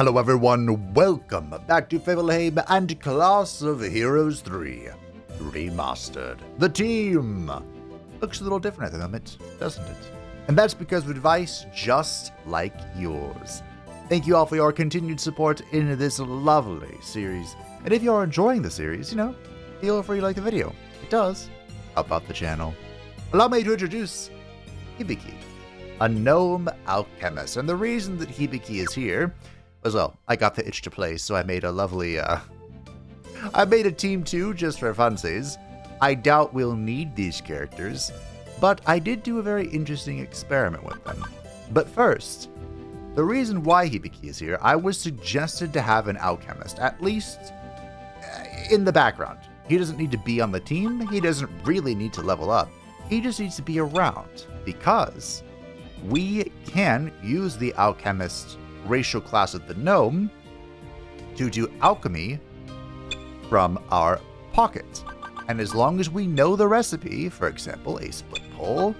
Hello everyone, welcome back to Fablehabe and Class of Heroes 3 Remastered. The team looks a little different at the moment, doesn't it? And that's because of advice just like yours. Thank you all for your continued support in this lovely series. And if you're enjoying the series, feel free to like the video. It does help out the channel. Allow me to introduce Hibiki, a gnome alchemist. And the reason that Hibiki is here as well, I got the itch to play, so I made a lovely, I made a team too, just for funsies. I doubt we'll need these characters, but I did do a very interesting experiment with them. But first, the reason why Hibiki is here, I was suggested to have an alchemist, at least in the background. He doesn't need to be on the team, he doesn't really need to level up, he just needs to be around, because we can use the alchemist racial class of the gnome to do alchemy from our pocket. And as long as we know the recipe, for example, a split pole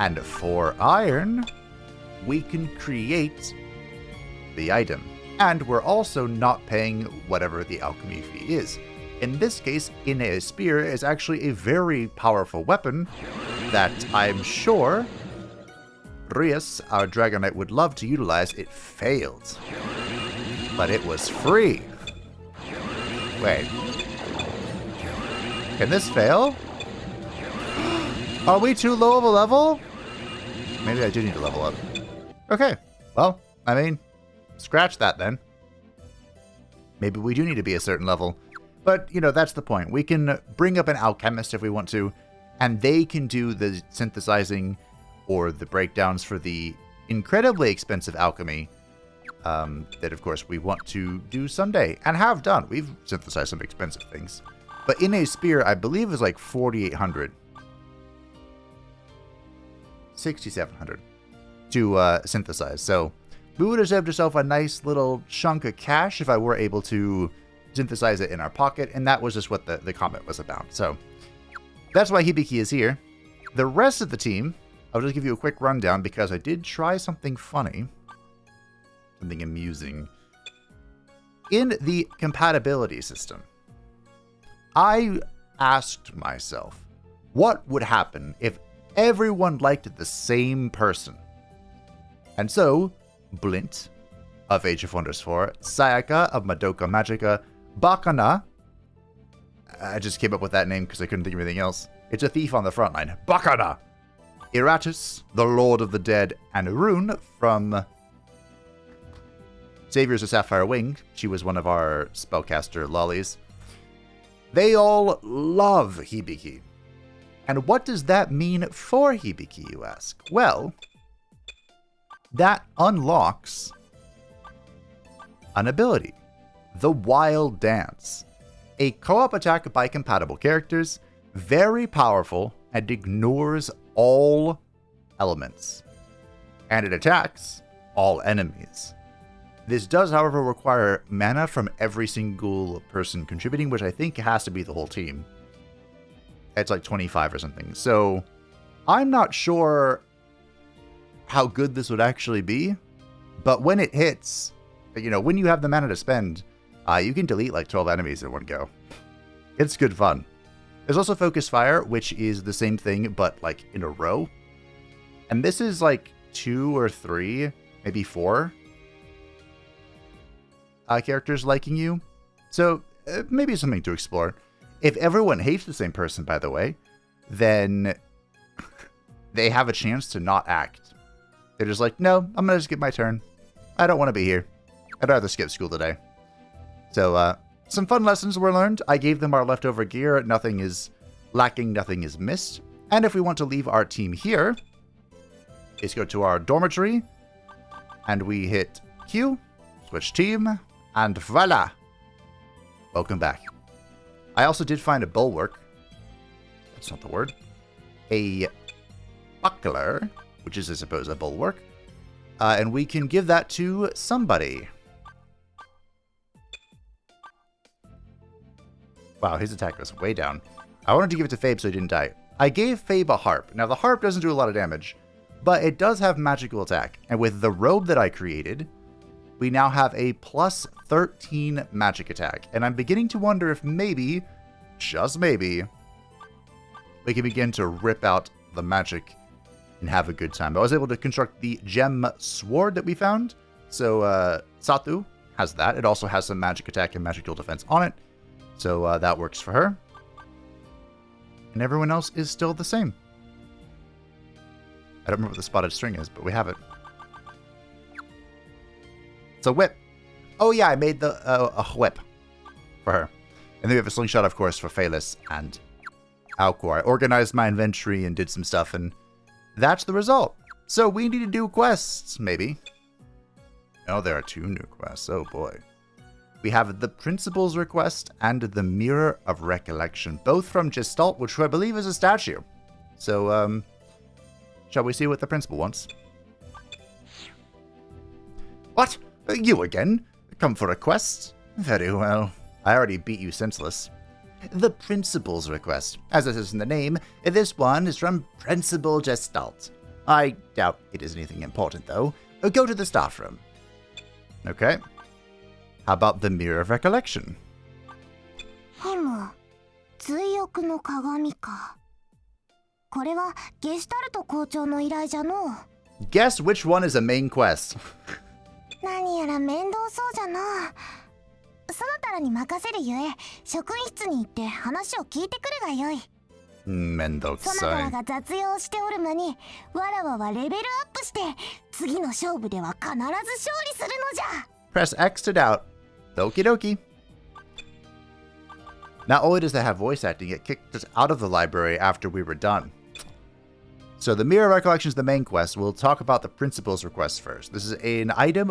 and 4 iron, we can create the item. And we're also not paying whatever the alchemy fee is. In this case, a spear is actually a very powerful weapon that I'm sure Rias, our Dragon Knight, would love to utilize. It failed, but it was free. Wait, can this fail? Are we too low of a level? Maybe I do need to level up. Okay, well, I mean, scratch that then. Maybe we do need to be a certain level. But, that's the point. We can bring up an alchemist if we want to, and they can do the synthesizing or the breakdowns for the incredibly expensive alchemy that, of course, we want to do someday, and have done. We've synthesized some expensive things. But in a spear, I believe is like 4,800. 6,700 to synthesize. So we would have saved ourselves a nice little chunk of cash if I were able to synthesize it in our pocket, and that was just what the comment was about. So that's why Hibiki is here. The rest of the team, I'll just give you a quick rundown because I did try something funny, something amusing. In the compatibility system, I asked myself, what would happen if everyone liked the same person? And so, Blint of Age of Wonders 4, Sayaka of Madoka Magica, Bakana, I just came up with that name because I couldn't think of anything else. It's a thief on the front line. Bakana! Iratus, the Lord of the Dead, and Rune from Saviors of Sapphire Wing. She was one of our spellcaster lollies. They all love Hibiki. And what does that mean for Hibiki, you ask? Well, that unlocks an ability, the Wild Dance. A co-op attack by compatible characters, very powerful, and ignores all elements. And it attacks all enemies. This does, however, require mana from every single person contributing, which I think has to be the whole team. It's like 25 or something. So I'm not sure how good this would actually be, but when it hits, when you have the mana to spend, you can delete like 12 enemies in one go. It's good fun. There's also Focus Fire, which is the same thing, but like in a row. And this is like 2 or 3, maybe 4 characters liking you. So maybe something to explore. If everyone hates the same person, by the way, then they have a chance to not act. They're just like, no, I'm going to skip my turn. I don't want to be here. I'd rather skip school today. So some fun lessons were learned. I gave them our leftover gear. Nothing is lacking, nothing is missed. And if we want to leave our team here, let's go to our dormitory, and we hit Q, switch team, and voila! Welcome back. I also did find a bulwark. That's not the word. A buckler, which is, I suppose, a bulwark. And we can give that to somebody. Wow, his attack was way down. I wanted to give it to Fabe so he didn't die. I gave Fabe a harp. Now, the harp doesn't do a lot of damage, but it does have magical attack. And with the robe that I created, we now have a plus 13 magic attack. And I'm beginning to wonder if maybe, just maybe, we can begin to rip out the magic and have a good time. I was able to construct the gem sword that we found. So Satu has that. It also has some magic attack and magical defense on it. So that works for her. And everyone else is still the same. I don't remember what the spotted string is, but we have it. It's a whip. Oh yeah, I made a whip for her. And then we have a slingshot, of course, for Phalis and Alcor. I organized my inventory and did some stuff, and that's the result. So we need to do quests, maybe. Oh, there are 2 new quests. Oh boy. We have the Principal's Request and the Mirror of Recollection, both from Gestalt, which I believe is a statue. So, shall we see what the Principal wants? What? You again? Come for a quest? Very well. I already beat you senseless. The Principal's Request. As it is in the name, this one is from Principal Gestalt. I doubt it is anything important, though. Go to the staff room. Okay. How about the Mirror of Recollection? Guess which one is a main quest? Mendoutsai. Press X to doubt. Okie dokie. Not only does that have voice acting, it kicked us out of the library after we were done. So the Mirror of Recollection is the main quest. We'll talk about the Principal's Request first. This is an item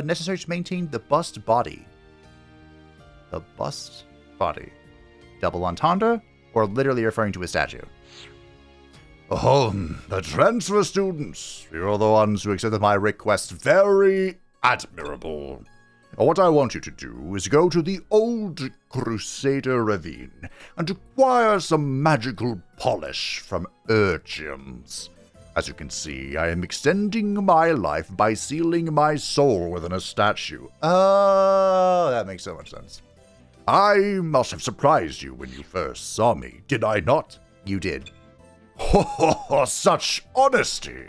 necessary to maintain the bust body. The bust body. Double entendre? Or literally referring to a statue? Oh, the transfer students. You're the ones who accepted my request. Very admirable. What I want you to do is go to the Old Crusader Ravine and acquire some magical polish from urchins. As you can see, I am extending my life by sealing my soul within a statue. Oh, that makes so much sense. I must have surprised you when you first saw me, did I not? You did. Oh, such honesty!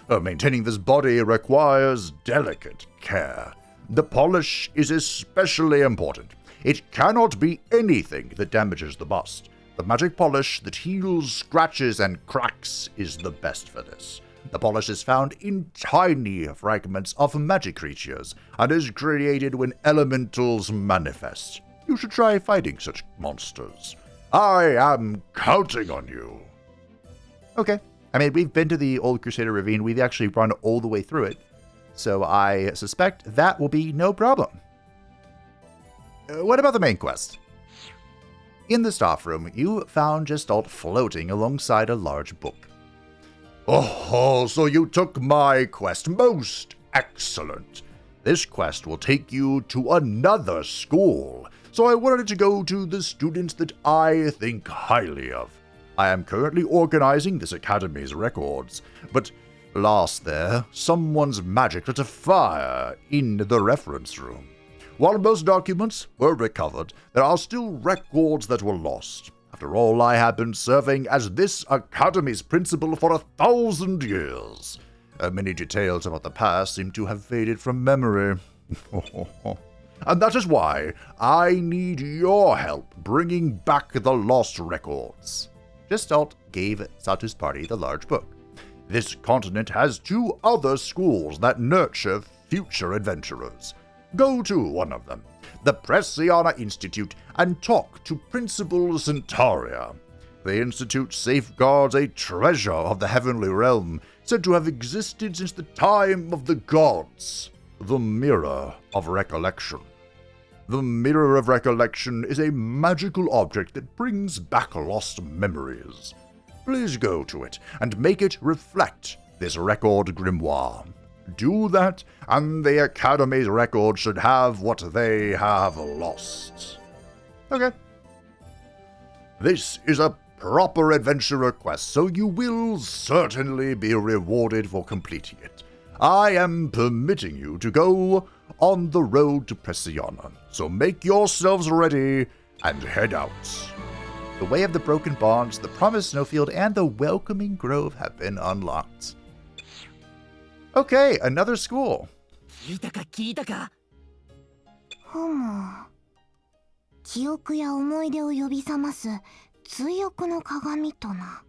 Maintaining this body requires delicate care. The polish is especially important. It cannot be anything that damages the bust. The magic polish that heals scratches and cracks is the best for this. The polish is found in tiny fragments of magic creatures and is created when elementals manifest. You should try fighting such monsters. I am counting on you. Okay. I mean, we've been to the Old Crusader Ravine. We've actually run all the way through it. So I suspect that will be no problem. What about the main quest? In the staff room, you found Gestalt floating alongside a large book. Oh, so you took my quest. Most excellent. This quest will take you to another school. So I wanted to go to the students that I think highly of. I am currently organizing this academy's records, but last there, someone's magic lit a fire in the reference room. While most documents were recovered, there are still records that were lost. After all, I have been serving as this academy's principal for 1,000 years. Many details about the past seem to have faded from memory. And that is why I need your help bringing back the lost records. Gestalt gave Satu's party the large book. This continent has 2 other schools that nurture future adventurers. Go to one of them, the Preciana Institute, and talk to Principal Centauria. The Institute safeguards a treasure of the heavenly realm, said to have existed since the time of the gods, the Mirror of Recollection. The Mirror of Recollection is a magical object that brings back lost memories. Please go to it and make it reflect this record grimoire. Do that, and the Academy's record should have what they have lost. Okay. This is a proper adventurer quest, so you will certainly be rewarded for completing it. I am permitting you to go on the road to Preciana. So make yourselves ready and head out. The Way of the Broken Bonds, the Promised Snowfield, and the Welcoming Grove have been unlocked. Okay, another school. 聞いたか聞いたか。ふむ。記憶や思い出を呼び覚ます追憶の鏡とな。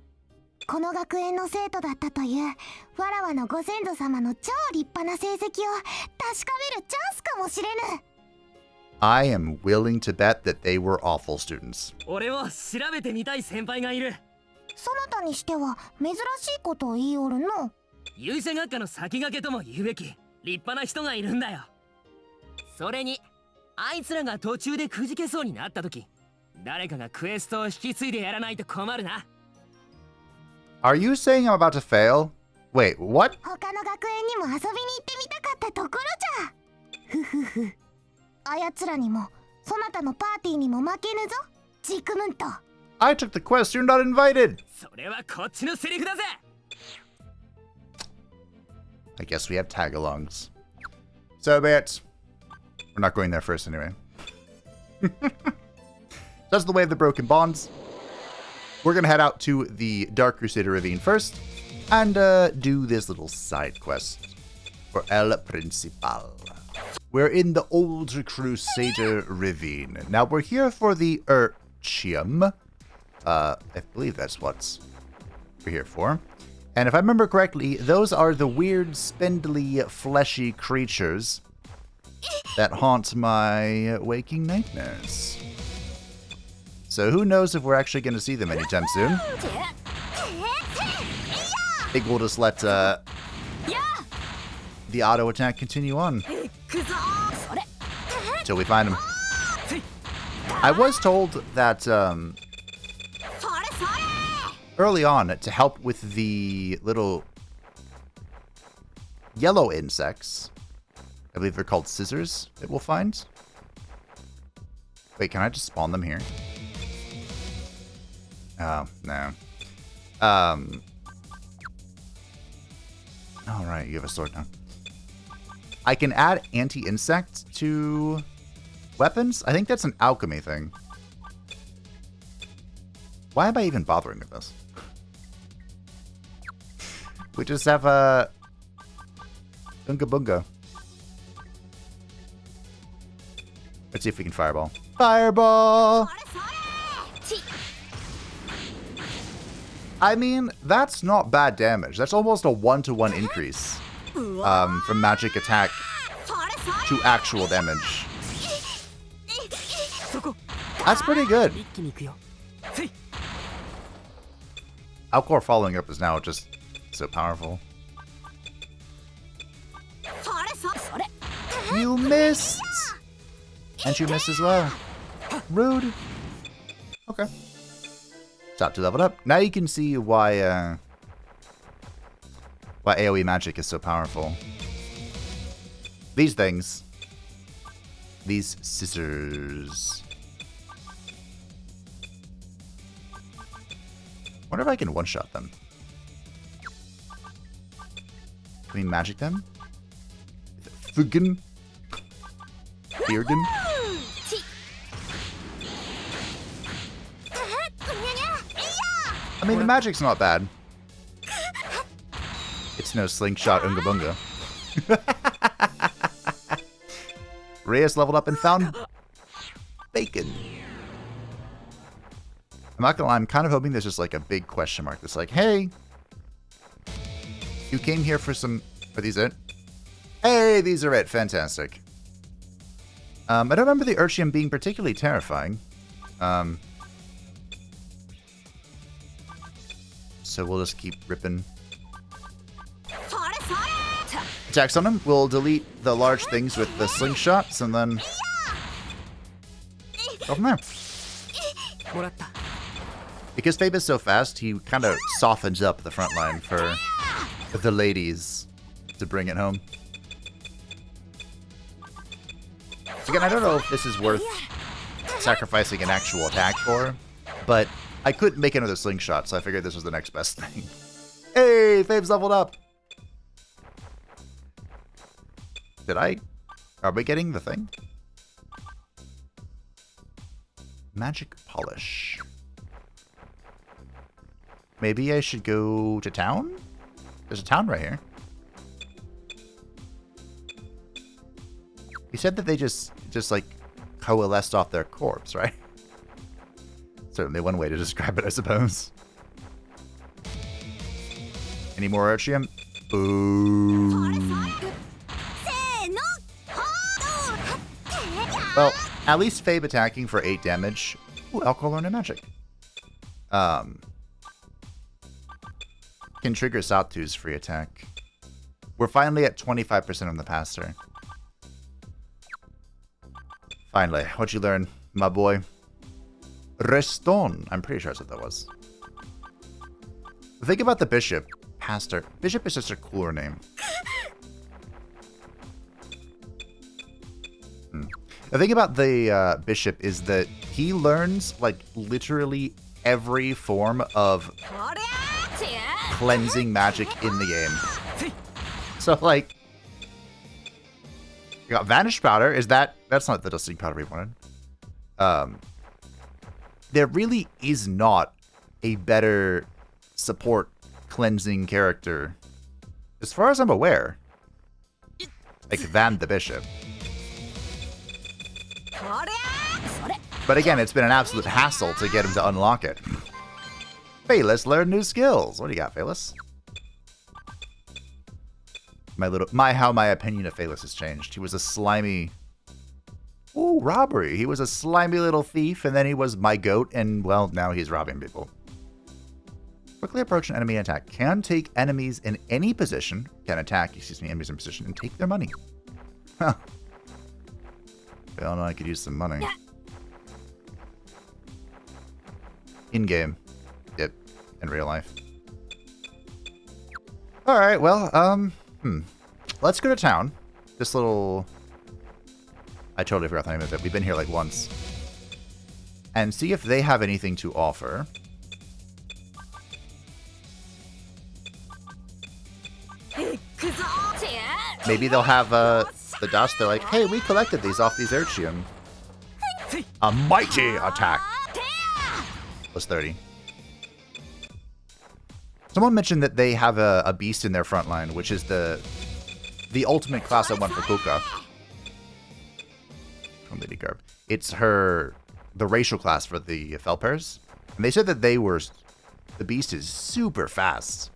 この学園の生徒だったというわらわのご先祖様の超立派な成績を確かめるチャンスかもしれぬ。I am willing to bet that they were awful students. 俺も調べてみたい先輩がいる。そなたにしては珍しいことを言いおるの。勇者学科の先駆けとも言うべき立派な人がいるんだよ。それにあいつらが途中でくじけそうになった時、誰かがクエストを引き継いでやらないと困るな。Are you saying I'm about to fail? Wait, what? 他の学園にも遊びに行ってみたかったところじゃ。ふふふ。あやつらにもそなたのパーティーにも負けぬぞ、ジクムント。I took the quest, you're not invited! それはこっちのセリフだぜ。I guess we have tag-alongs. So be it. We're not going there first anyway. That's the Way of the Broken Bonds. We're going to head out to the Dark Crusader Ravine first and do this little side quest for El Principal. We're in the Old Crusader Ravine. Now, we're here for the Urchium. I believe that's what we're here for. And if I remember correctly, those are the weird, spindly, fleshy creatures that haunt my waking nightmares. So who knows if we're actually going to see them anytime soon. I think we'll just let the auto attack continue on until we find them. I was told that early on, to help with the little yellow insects, I believe they're called scissors, that we'll find. Wait, can I just spawn them here? Oh, no. Alright, you have a sword now. I can add anti-insect to weapons? I think that's an alchemy thing. Why am I even bothering with this? We just have a Unga Bunga. Let's see if we can fireball. Fireball! I mean, that's not bad damage. That's almost a 1-to-1 increase from magic attack to actual damage. That's pretty good. Alcor following up is now just so powerful. You missed! And you missed as well. Rude. Okay. Top 2 leveled up. Now you can see why AoE magic is so powerful. These things. These scissors. Wonder if I can one-shot them. Can we magic them? Fugen? Bearden? I mean, the magic's not bad. It's no slingshot Unga Bunga. Reyes leveled up and found bacon. I'm not gonna lie, I'm kind of hoping there's just like a big question mark that's like, hey, you came here for some... Are these it? Hey, these are it. Fantastic. I don't remember the Urchium being particularly terrifying. So we'll just keep ripping attacks on them. We'll delete the large things with the slingshots and then go from there. Because Fabe is so fast, he kind of softens up the front line for the ladies to bring it home. Again, I don't know if this is worth sacrificing an actual attack for, but I couldn't make another slingshot, so I figured this was the next best thing. Hey, Fabe's leveled up! Did I Are we getting the thing? Magic polish. Maybe I should go to town? There's a town right here. He said that they just like coalesced off their corpse, right? Certainly one way to describe it, I suppose. Any more Archium? Ooh. Well, at least Fabe attacking for 8 damage. Ooh, Alcohol Learner Magic. Can trigger Satu's free attack. We're finally at 25% on the passer. Finally, what'd you learn, my boy? Reston. I'm pretty sure that's what that was. Think about the Bishop. Pastor. Bishop is just a cooler name. The thing about the Bishop is that he learns, like, literally every form of cleansing magic in the game. So, like, you got Vanish Powder. That's not the Dusting Powder we wanted. There really is not a better support cleansing character, as far as I'm aware, like, than the Bishop. But again, it's been an absolute hassle to get him to unlock it. Phaelus learn new skills. What do you got, Phaelus? How my opinion of Phaelus has changed. He was a slimy... Ooh, robbery. He was a slimy little thief, and then he was my goat, and, well, now he's robbing people. Quickly approach an enemy and attack. Can take enemies in any position. Can attack, enemies in position, and take their money. Huh. Well, no, I could use some money. In-game. Yep. In real life. Alright, well, let's go to town. This little... I totally forgot the name of it. We've been here, like, once. And see if they have anything to offer. Maybe they'll have, the dust. They're like, hey, we collected these off these Urchium. A mighty attack. Plus 30. Someone mentioned that they have a beast in their front line, which is the ultimate class I want for Kuka. From Lady Garb. It's the racial class for the Felpers. And they said that the beast is super fast.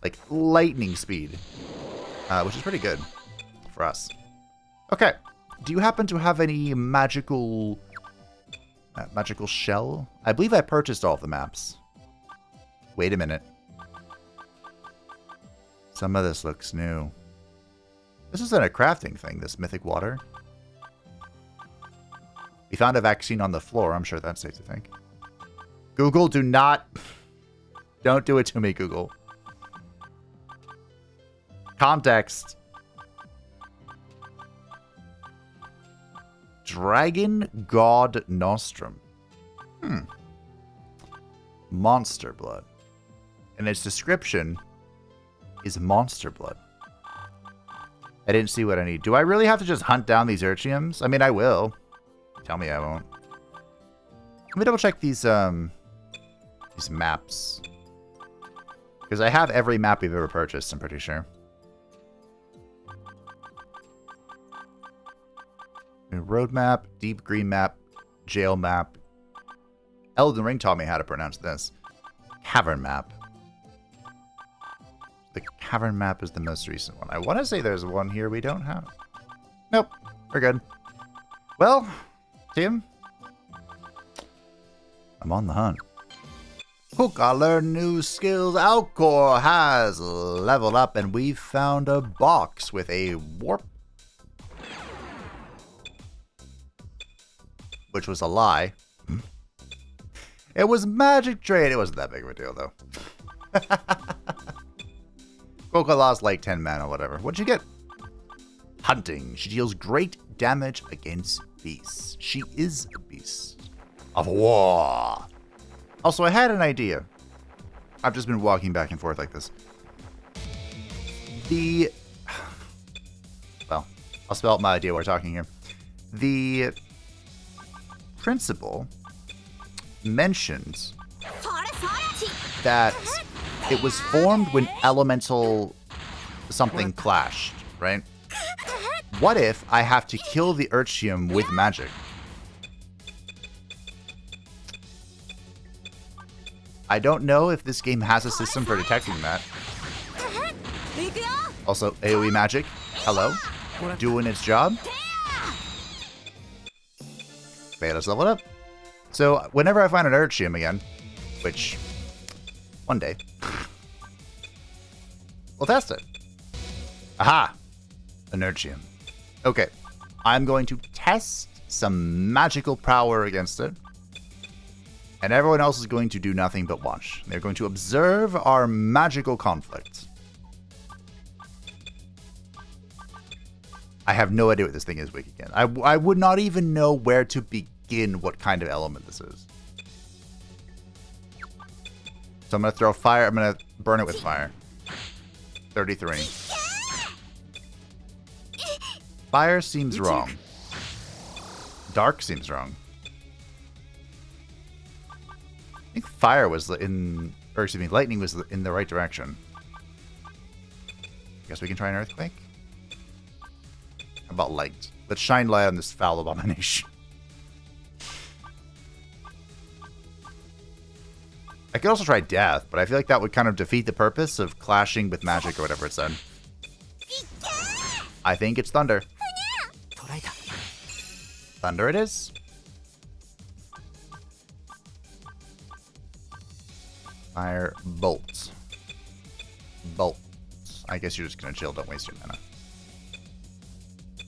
Like lightning speed. Which is pretty good for us. Okay. Do you happen to have any magical shell? I believe I purchased all of the maps. Wait a minute. Some of this looks new. This isn't a crafting thing, this mythic water. We found a vaccine on the floor. I'm sure that's safe to think. Google, do not... Don't do it to me, Google. Context. Dragon God Nostrum. Monster blood. And its description is monster blood. I didn't see what I need. Do I really have to just hunt down these Urchiums? I mean, I will. Tell me I won't. Let me double check these maps. Because I have every map we've ever purchased, I'm pretty sure. Road map, deep green map, jail map. Elden Ring taught me how to pronounce this. Cavern map. The cavern map is the most recent one. I want to say there's one here we don't have. Nope, we're good. Well, Tim, I'm on the hunt. Kuka learned new skills. Alcor has leveled up, and we found a box with a warp. Which was a lie. It was magic trade. It wasn't that big of a deal, though. Kuka lost like 10 mana or whatever. What'd you get? Hunting. She deals great damage against beasts. She is a beast of war. Also, I had an idea. I've just been walking back and forth like this. Well, I'll spell out my idea while we're talking here. The principal mentions that it was formed when elemental something clashed, right? What if I have to kill the Urchium with magic? I don't know if this game has a system for detecting that. Also, AoE magic. Hello. Doing its job. Okay, let's level it up. So, whenever I find an Urchium again, which, one day, we'll test it. Aha! An Urchium. Okay, I'm going to test some magical power against it. And everyone else is going to do nothing but watch. They're going to observe our magical conflict. I have no idea what this thing is weak again. I would not even know where to begin what kind of element this is. So I'm going to throw fire. I'm going to burn it with fire. 33. Fire seems wrong. Dark seems wrong. I think fire was in... Or excuse me, lightning was in the right direction. Guess we can try an earthquake? How about light? Let's shine light on this foul abomination. I could also try death, but I feel like that would kind of defeat the purpose of clashing with magic or whatever it said. I think it's thunder. Thunder it is. Fire bolts. Bolts. I guess you're just gonna chill, don't waste your mana.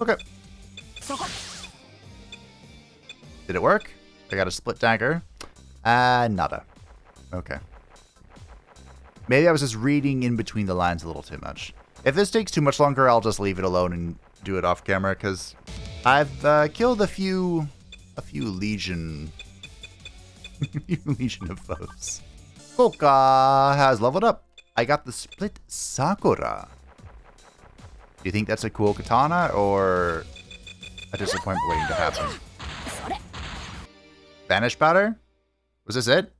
Okay. Did it work? I got a split dagger. Nada. Okay. Maybe I was just reading in between the lines a little too much. If this takes too much longer, I'll just leave it alone and do it off camera, because I've killed a few legion legion of foes. Koka has leveled up. I got the split Sakura. Do you think that's a cool katana or a disappointment waiting to happen? Vanish powder? Was this it?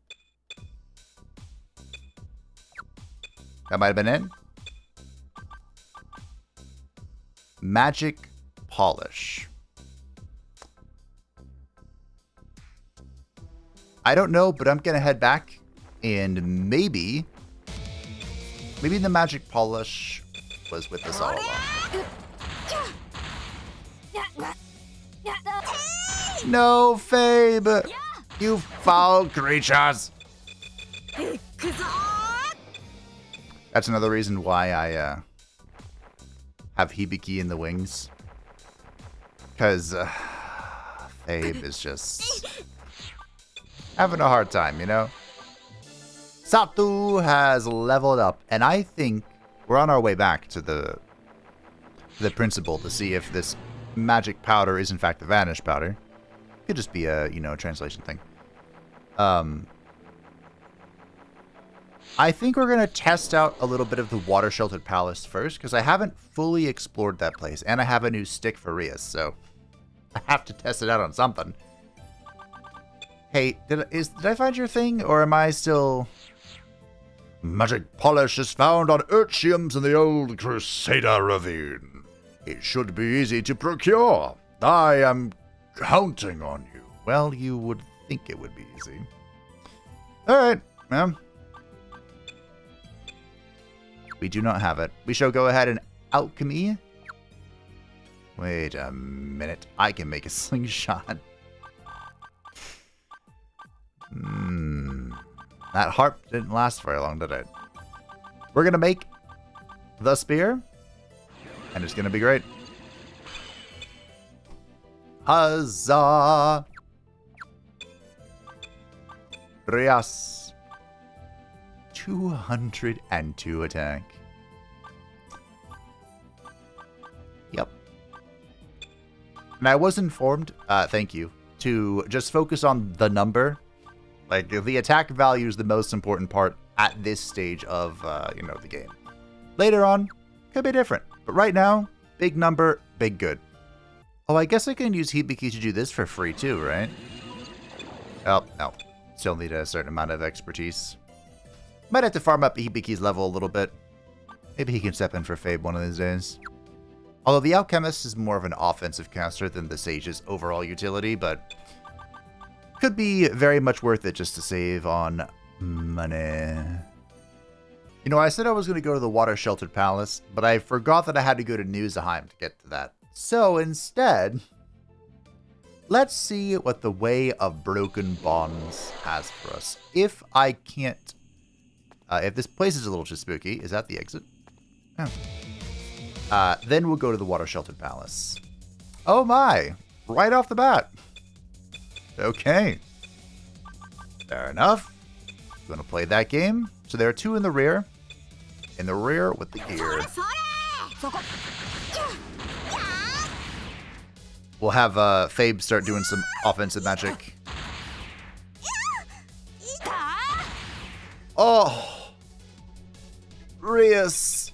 That might have been it. Magic polish. I don't know, but I'm gonna head back and maybe the magic polish was with us all along. No, Fabe! You foul creatures! That's another reason why I have Hibiki in the wings. Because Fabe is just having a hard time, you know? Satu has leveled up, and I think we're on our way back to the principal to see if this magic powder is in fact the vanish powder. Could just be a, you know, translation thing. I think we're going to test out a little bit of the Water Sheltered Palace first, because I haven't fully explored that place, and I have a new stick for Rias, so I have to test it out on something. Hey, did I find your thing, or am I still... Magic polish is found on Urchiums in the old Crusader Ravine. It should be easy to procure. I am counting on you. Well, you would think it would be easy. Alright, well... We do not have it. We shall go ahead and alchemy. Wait a minute. I can make a slingshot. That harp didn't last very long, did it? We're going to make the spear. And it's going to be great. Huzzah! Rias. 202 attack. Yep. And I was informed, thank you, to just focus on the number. Like, the attack value is the most important part at this stage of, you know, the game. Later on, could be different. But right now, big number, big good. Oh, I guess I can use Hibiki to do this for free too, right? Oh, no. Still need a certain amount of expertise. Might have to farm up Hibiki's level a little bit. Maybe he can step in for Fabe one of these days. Although the Alchemist is more of an offensive caster than the Sage's overall utility, but could be very much worth it just to save on money. You know, I said I was going to go to the Water-Sheltered Palace, but I forgot that I had to go to Newsheim to get to that. So instead, let's see what the Way of Broken Bonds has for us. If I can't... if this place is a little too spooky, is that the exit? Oh. Then we'll go to the Water-Sheltered Palace. Oh my! Right off the bat. Okay. Fair enough. You want to play that game? So there are two in the rear. In the rear with the gear. We'll have Fabe start doing some offensive magic. Oh! Rias!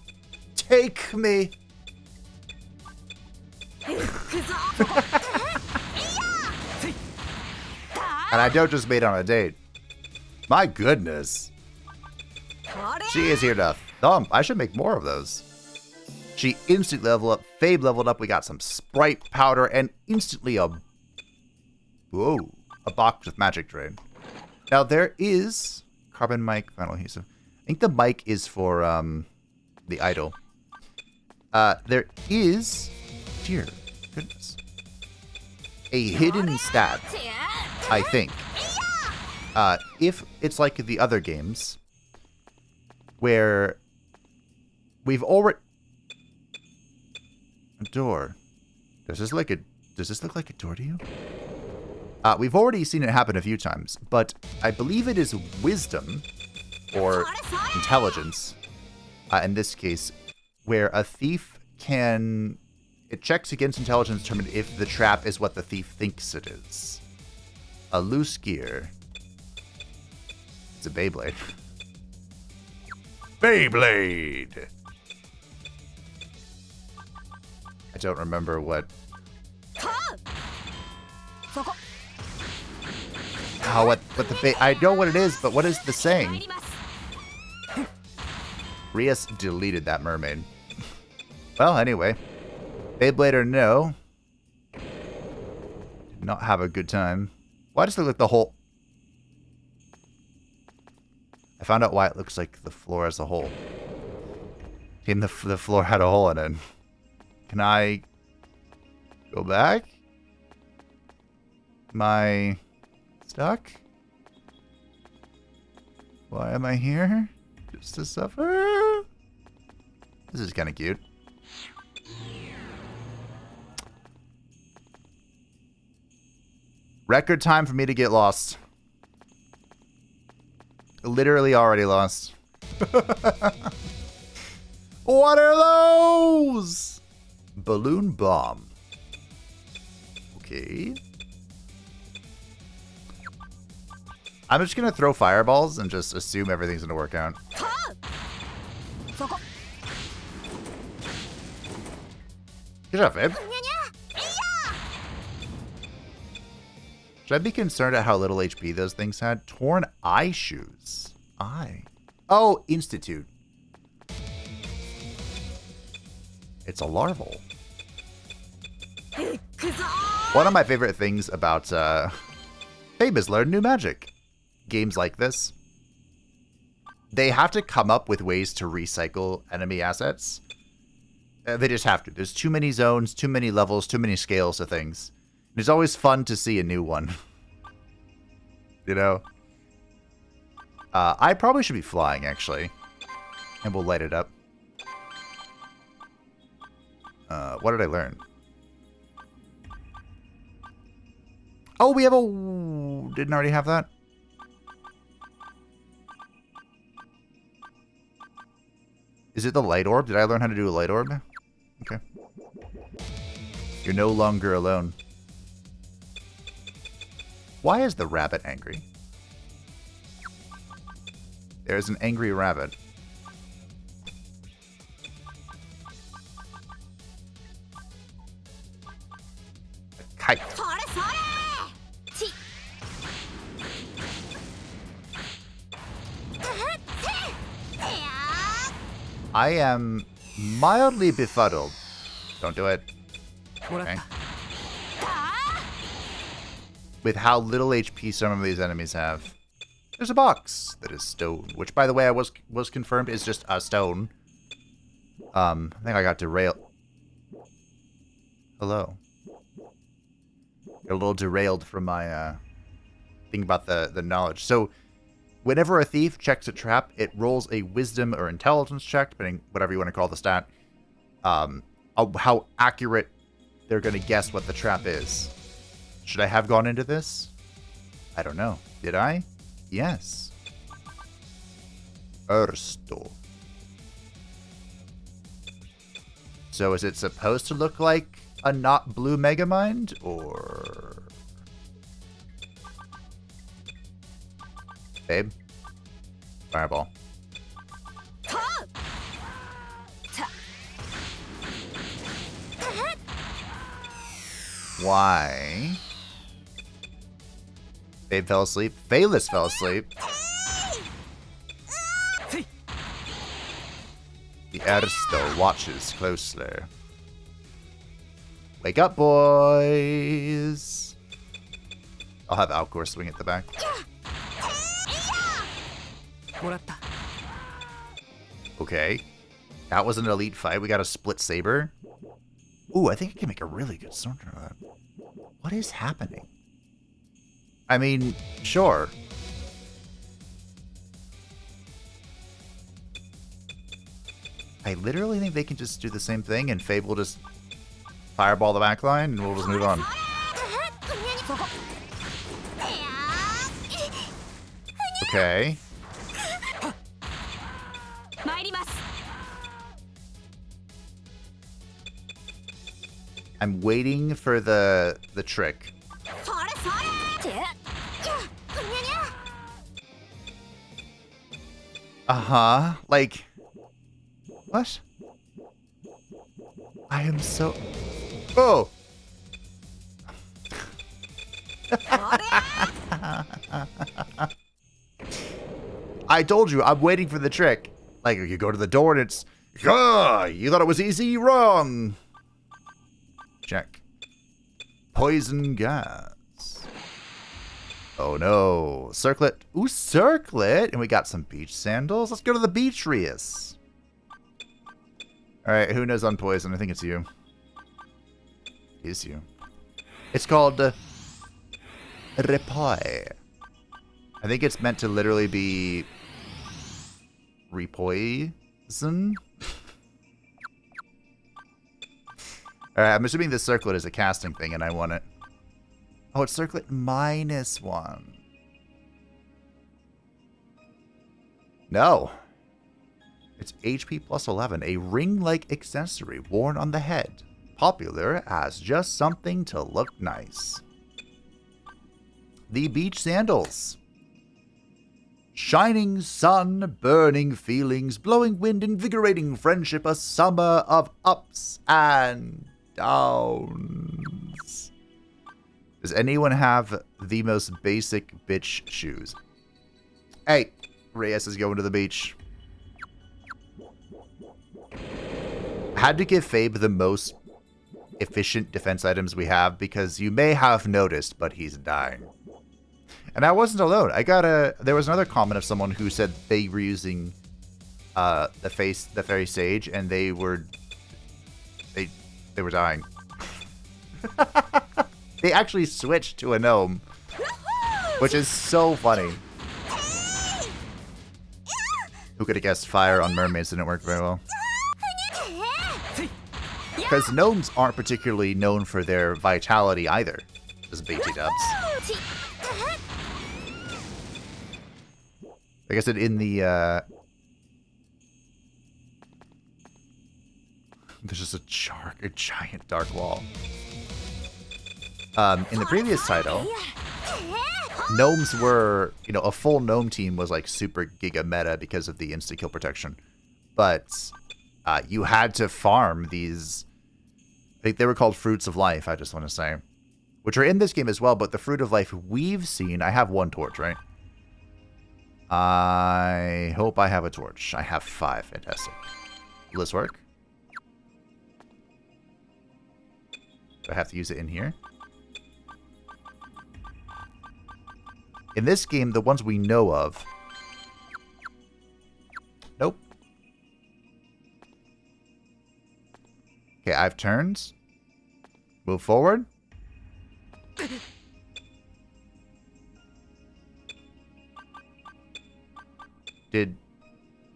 Take me! And I don't just meet on a date. My goodness. She is here to thump. I should make more of those. She instantly leveled up. Fabe leveled up. We got some Sprite powder and instantly a... Whoa. A box with magic drain. Now there is... Carbon mic, final adhesive. I think the mic is for the idol. There is... Dear goodness. A hidden stat, I think. If it's like the other games, where we've already... A door. Does this look like a door to you? We've already seen it happen a few times, but I believe it is wisdom or intelligence, in this case, where a thief can... It checks against intelligence to determine if the trap is what the thief thinks it is. A loose gear. It's a Beyblade. Beyblade! I don't remember what... what the... I know what it is, but what is the saying? Rias deleted that mermaid. Well, anyway. Beyblade or no. Did not have a good time. Why does it look like the hole... I found out why it looks like the floor has a hole. The floor had a hole in it. Can I go back? Am I stuck? Why am I here? Just to suffer? This is kind of cute. Record time for me to get lost. Literally already lost. What are those? Balloon bomb. Okay. I'm just gonna throw fireballs and just assume everything's gonna work out. Good job, Fabe. Should I be concerned at how little HP those things had? Torn eye shoes. Oh, Institute. It's a larval. One of my favorite things about Fabe is learn new magic. Games like this, they have to come up with ways to recycle enemy assets. They just have to. There's too many zones, too many levels, too many scales to things. It's always fun to see a new one. You know? I probably should be flying, actually. And we'll light it up. What did I learn? Oh, we have a... Didn't already have that? Is it the light orb? Did I learn how to do a light orb? Okay. You're no longer alone. Why is the rabbit angry? There's an angry rabbit. I am mildly befuddled. Don't do it. Okay. With how little HP some of these enemies have. There's a box that is stone, which, by the way, I was confirmed is just a stone. I think I got derailed. Hello. Got a little derailed from my thing about the knowledge. So, whenever a thief checks a trap, it rolls a wisdom or intelligence check, depending whatever you want to call the stat. How accurate they're going to guess what the trap is. Should I have gone into this? I don't know. Did I? Yes. Ersto. So is it supposed to look like a not blue Megamind, or... Babe? Fireball. Why? Babe fell asleep. Phaelus fell asleep. The Ersto watches closely. Wake up, boys! I'll have Alcor swing at the back. Okay. That was an elite fight. We got a split saber. Ooh, I think I can make a really good sword out of that. What is happening? I mean, sure. I literally think they can just do the same thing and Fabe will just fireball the backline and we'll just move on. Okay. I'm waiting for the trick. Uh-huh. Like, what? I am so... Oh! I told you, I'm waiting for the trick. Like, you go to the door and it's... Ah, you thought it was easy? Wrong! Check. Poison gas. Oh no. Circlet. Ooh, circlet! And we got some beach sandals. Let's go to the beach, Rias. Alright, who knows on poison? I think it's you. It's you. It's called... Repoi. I think it's meant to literally be... Repoison? Alright, I'm assuming this circlet is a casting thing and I want it. Oh, it's circlet -1. No. It's HP plus 11, a ring-like accessory worn on the head. Popular as just something to look nice. The beach sandals. Shining sun, burning feelings, blowing wind, invigorating friendship, a summer of ups and downs. Does anyone have the most basic bitch shoes? Hey, Reyes is going to the beach. Had to give Fabe the most efficient defense items we have because you may have noticed, but he's dying. And I wasn't alone. There was another comment of someone who said they were using the fairy sage and they were dying. They actually switched to a gnome, which is so funny. Who could have guessed fire on mermaids didn't work very well? Because gnomes aren't particularly known for their vitality either. Just BT dubs. Like I said, in the, there's just a giant dark wall. In the previous title, gnomes were, a full gnome team was like super giga meta because of the insta-kill protection. But you had to farm these, I think they were called Fruits of Life, I just want to say. Which are in this game as well, but the Fruit of Life we've seen, I have 1 torch, right? I hope I have a torch. I have 5, fantastic. Will this work? Do I have to use it in here? In this game, the ones we know of... Nope. Okay, I have turns. Move forward.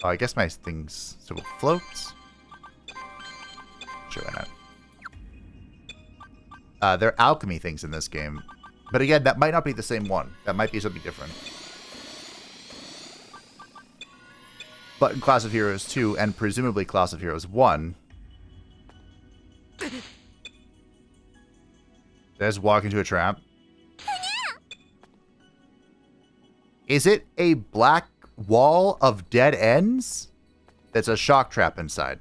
Oh, I guess my things... So it floats. Sure, why not? There are alchemy things in this game. But again, that might not be the same one. That might be something different. But in Class of Heroes 2, and presumably Class of Heroes 1... Did I just walk into a trap? Is it a black wall of dead ends? That's a shock trap inside.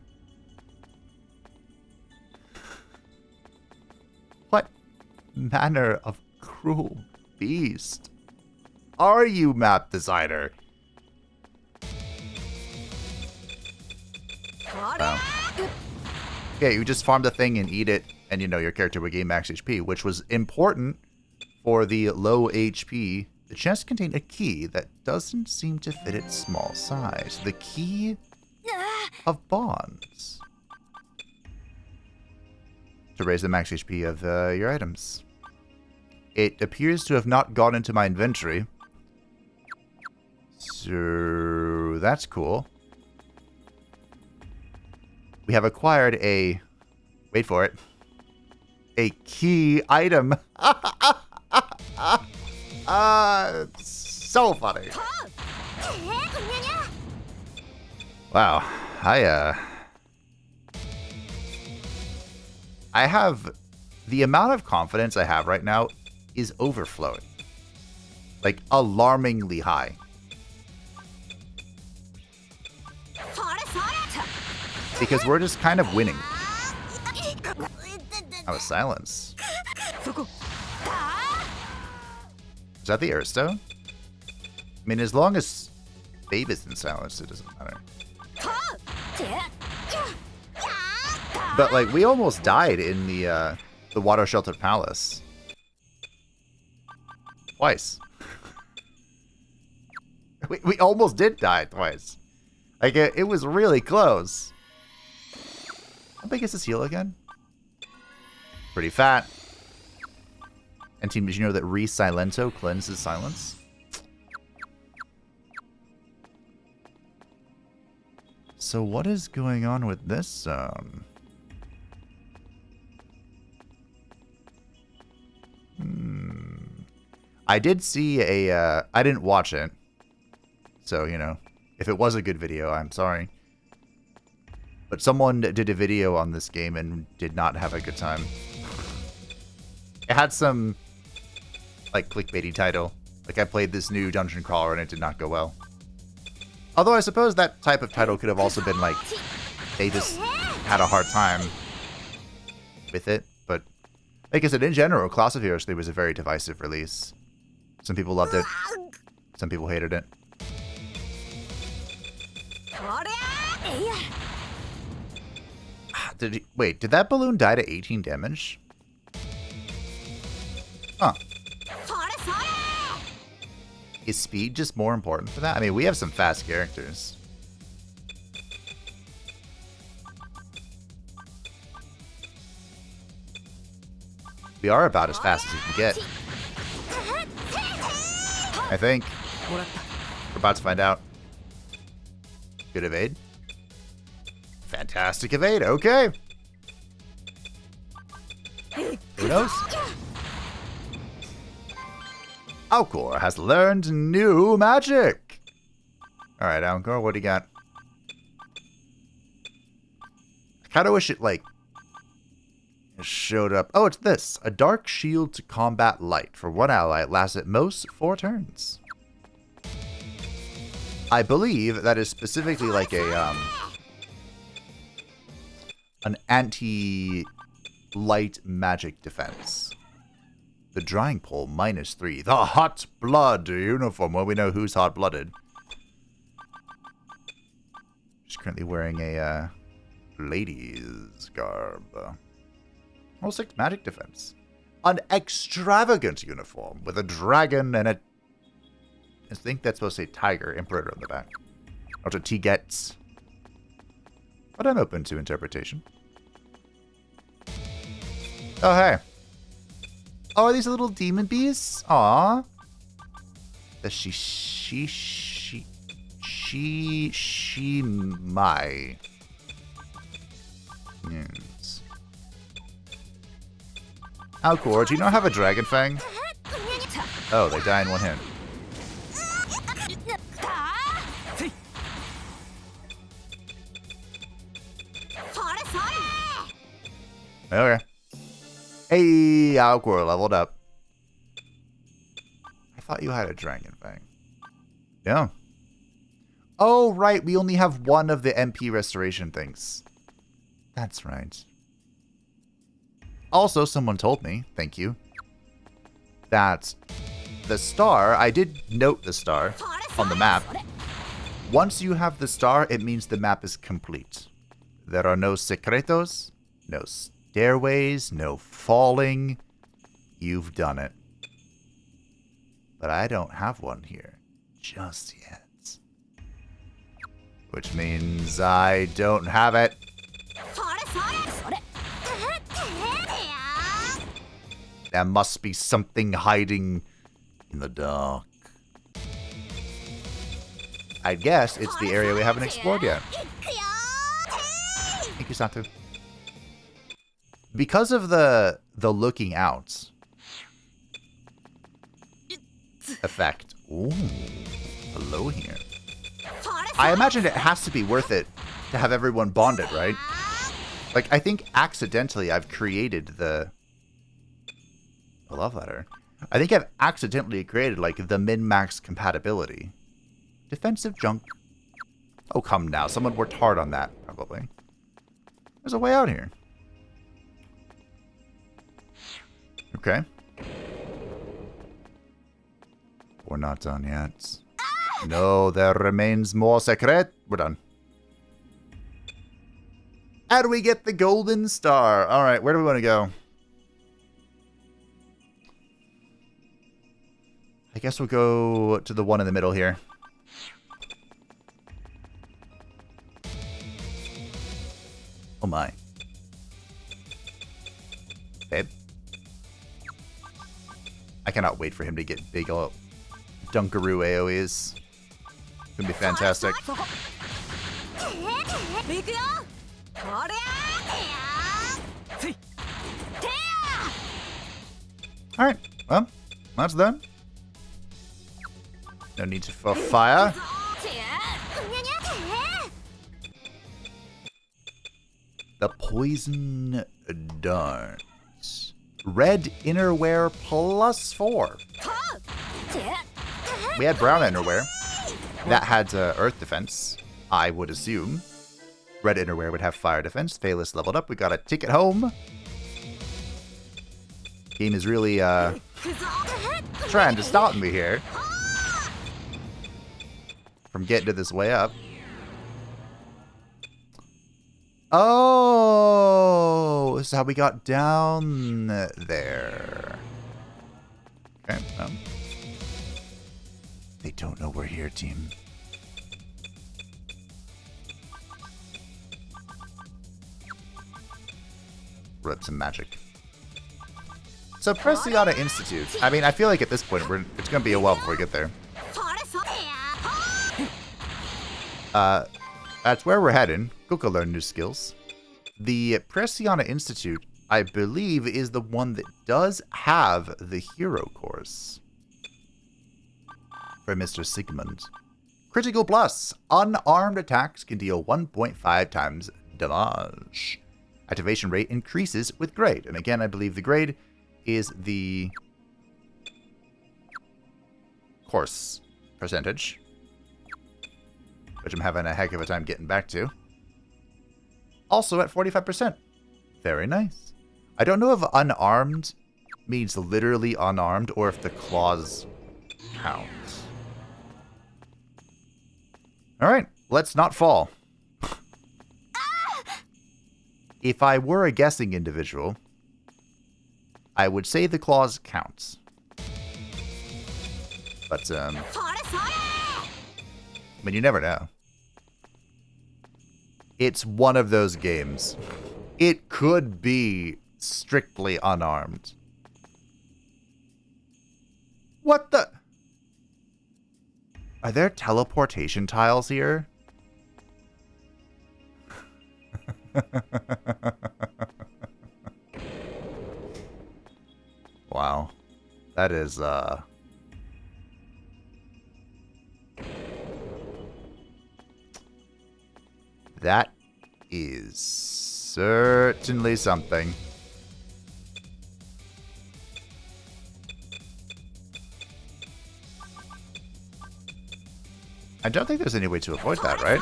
What manner of cruel beast are you, map designer? Wow. Yeah, you just farm the thing and eat it, and you know your character would gain max HP, which was important for the low HP. The chest contained a key that doesn't seem to fit its small size. The key of bonds. To raise the max HP of your items. It appears to have not gone into my inventory. So that's cool. We have acquired a... Wait for it. A key item. So funny. Wow. I have... The amount of confidence I have right now is overflowing. Like, alarmingly high. Because we're just kind of winning. That was silence. Is that the Aristo? I mean, as long as Babe is in silence, it doesn't matter. But, like, we almost died in the Water Sheltered Palace. Twice. we almost did die twice. Like, it was really close. How big is this heal again? Pretty fat. And team, did you know that Re-Silento cleanses silence? So what is going on with this zone? I did see a... I didn't watch it. So, you know, if it was a good video, I'm sorry. But someone did a video on this game and did not have a good time. It had some, like, clickbaity title. Like, I played this new dungeon crawler and it did not go well. Although I suppose that type of title could have also been, like, they just had a hard time with it. But, like I said, in general, Class of Heroes 3 was a very divisive release. Some people loved it. Some people hated it. Wait, did that balloon die to 18 damage? Huh. Is speed just more important for that? I mean, we have some fast characters. We are about as fast as you can get. I think. We're about to find out. Good evade. Fantastic evade, okay. Who knows? Alcor has learned new magic. Alright, Alcor, what do you got? I kind of wish it, like, showed up. Oh, it's this. A dark shield to combat light. For one ally, it lasts at most 4 turns. I believe that is specifically like a, an anti-light magic defense. The drying pole, -3. The hot blood uniform. Well, we know who's hot-blooded. She's currently wearing a Ladies' garb. Oh, 6 magic defense. An extravagant uniform with a dragon and a... I think that's supposed to say tiger embroidered on the back. Or to T-gets. But I'm open to interpretation. Oh, hey. Oh, are these little demon bees? Aww. The my. Yes. How cool. Do you not have a dragon fang? Oh, they die in one hit. Okay. Hey, Alcor leveled up. I thought you had a dragon fang. Yeah. Oh, right. We only have one of the MP restoration things. That's right. Also, someone told me, thank you, that the star, I did note the star on the map. Once you have the star, it means the map is complete. There are no secretos, no stairways, no falling. You've done it. But I don't have one here just yet. Which means I don't have it. There must be something hiding in the dark. I guess it's the area we haven't explored yet. Thank you, Satu. Because of the looking out effect. Ooh, hello here. I imagine it has to be worth it to have everyone bonded, right? Like, I think accidentally I've created the... I love letter. I think I've accidentally created, like, the min-max compatibility. Defensive junk. Oh, come now. Someone worked hard on that, probably. There's a way out here. Okay. We're not done yet. No, there remains more secret. We're done. How do we get the golden star? All right, where do we want to go? I guess we'll go to the one in the middle here. Oh my. Babe. I cannot wait for him to get big old Dunkaroo AoEs. It's gonna be fantastic. Alright, well, that's done. No need for fire. The poison darts. Red innerwear +4. We had brown innerwear. That had earth defense, I would assume. Red innerwear would have fire defense. Phaelus leveled up. We got a ticket home. Game is really trying to stop me here from getting to this way up. Oh, this is how we got down there. Okay. They don't know we're here, team. Rip some magic. So, Preciana Institute. I mean, I feel like at this point, it's going to be a while before we get there. That's where we're heading. Go learn new skills. The Preciana Institute, I believe, is the one that does have the hero course. For Mr. Sigmund. Critical plus. Unarmed attacks can deal 1.5 times damage. Activation rate increases with grade. And again, I believe the grade is the course percentage, which I'm having a heck of a time getting back to. Also at 45%. Very nice. I don't know if unarmed means literally unarmed or if the claws count. Alright, let's not fall. if I were a guessing individual, I would say the claws counts. But, I mean, you never know. It's one of those games. It could be strictly unarmed. What the? Are there teleportation tiles here? Wow. That is, that is certainly something. I don't think there's any way to avoid that, right?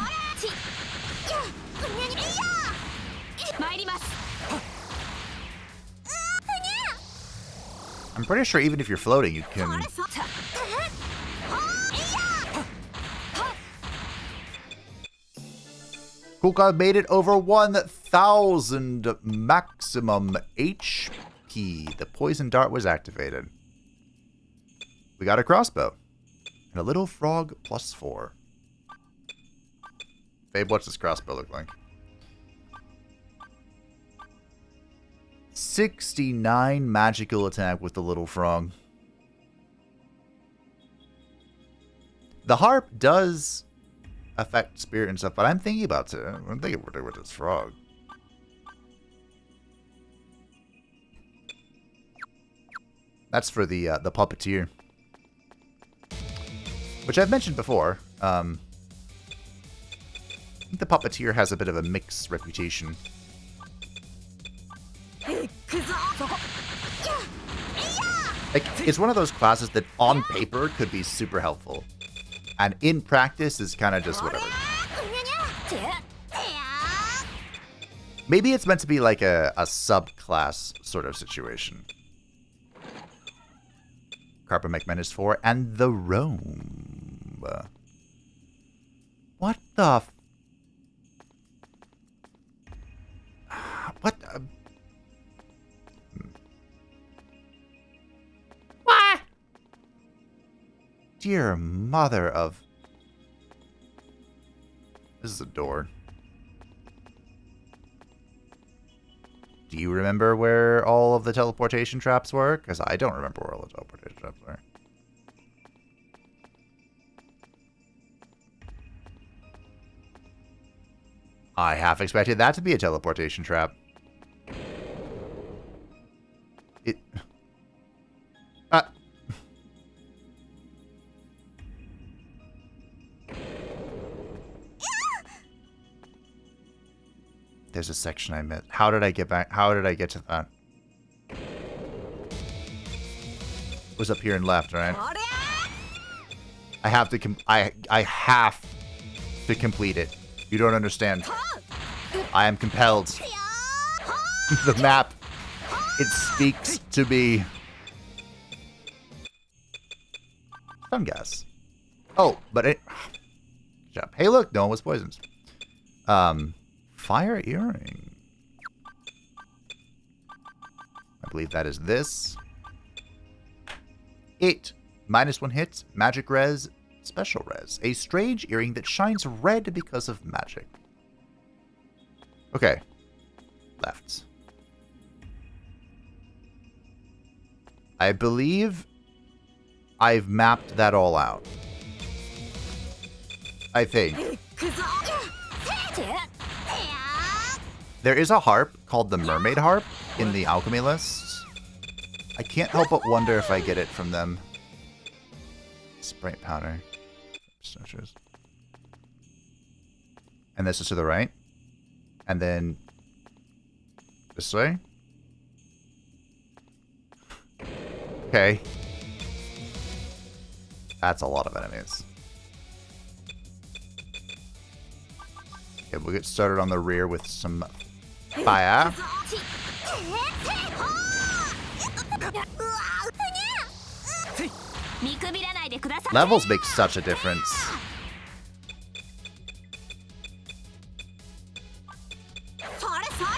I'm pretty sure even if you're floating, you can... Kuka made it over 1,000 maximum HP. The poison dart was activated. We got a crossbow. And a little frog +4. Babe, what's this crossbow look like? 69 magical attack with the little frog. The harp does affect spirit and stuff, but I'm thinking about it. I'm thinking what to do with this frog. That's for the puppeteer, which I've mentioned before. I think the puppeteer has a bit of a mixed reputation. Like, it's one of those classes that on paper could be super helpful, and in practice is kind of just whatever. Maybe it's meant to be like a subclass sort of situation. Carper McManus 4 and the Rome. What the? What? What? Dear mother of... This is a door. Do you remember where all of the teleportation traps were? Because I don't remember where all the teleportation traps were. I half expected that to be a teleportation trap. It... There's a section I missed. How did I get back? How did I get to that? It was up here and left, right? I have to I have to complete it. You don't understand. I am compelled. The map, it speaks to me. Some guess. Oh, but it... Good job. Hey, look, no one was poisoned. Fire earring. I believe that is this. It. -1 hit, magic res, special res. A strange earring that shines red because of magic. Okay. Left. I believe I've mapped that all out. I think. There is a harp called the Mermaid Harp in the alchemy list. I can't help but wonder if I get it from them. Sprite powder. Snowshoes. And this is to the right. And then this way. Okay. That's a lot of enemies. Okay, we'll get started on the rear with some fire. Levels make such a difference.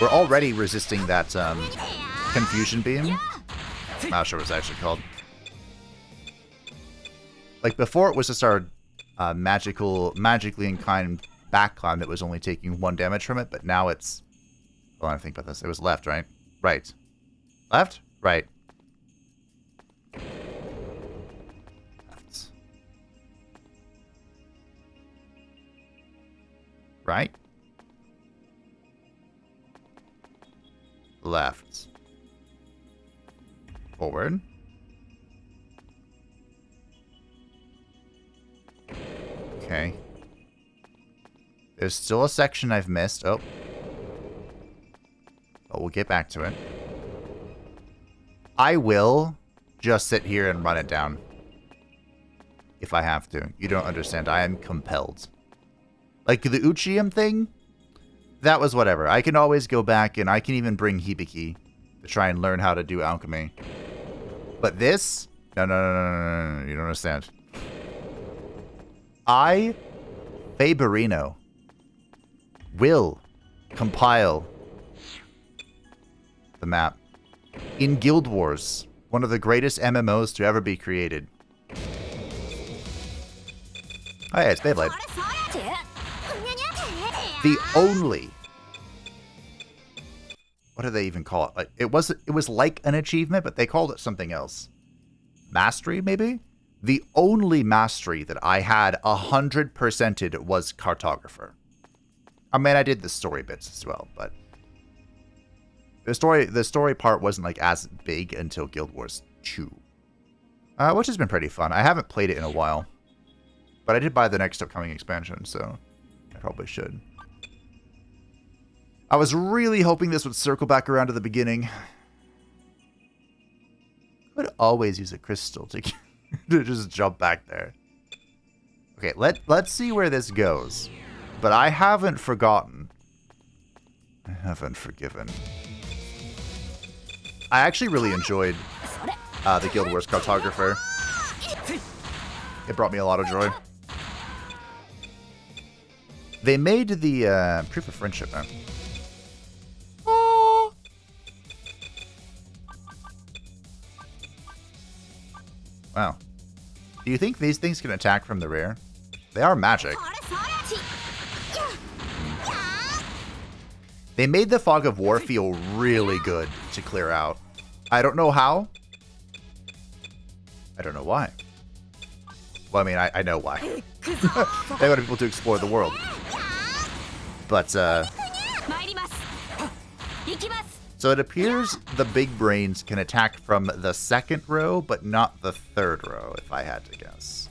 We're already resisting that confusion beam. I'm not sure what it's actually called. Like before, it was just our magically inclined back climb that was only taking 1 damage from it, but now it's... Hold on, I think about this. It was left, right? Right. Left? Right. Left. Right? Left. Forward. Okay. There's still a section I've missed. Oh. But we'll get back to it. I will just sit here and run it down. If I have to. You don't understand. I am compelled. Like the Uchium thing, that was whatever. I can always go back and I can even bring Hibiki to try and learn how to do alchemy. But this? No. You don't understand. I, Faberino, will compile the map in Guild Wars, one of the greatest MMOs to ever be created. Oh yeah, it's Beyblade. The only... What do they even call it? Like, it was like an achievement, but they called it something else. Mastery, maybe? The only mastery that I had 100%ed was Cartographer. I mean, I did the story bits as well, but the story part wasn't like as big until Guild Wars 2, which has been pretty fun. I haven't played it in a while, but I did buy the next upcoming expansion, so I probably should. I was really hoping this would circle back around to the beginning. Could always use a crystal to just jump back there. Okay, let's see where this goes. But I haven't forgotten. I haven't forgiven. I actually really enjoyed the Guild Wars Cartographer. It brought me a lot of joy. They made the Proof of Friendship, man. Wow. Do you think these things can attack from the rear? They are magic. They made the Fog of War feel really good to clear out. I don't know how. I don't know why. Well, I mean, I know why. They wanted people to explore the world. But, so it appears the big brains can attack from the second row, but not the third row, if I had to guess.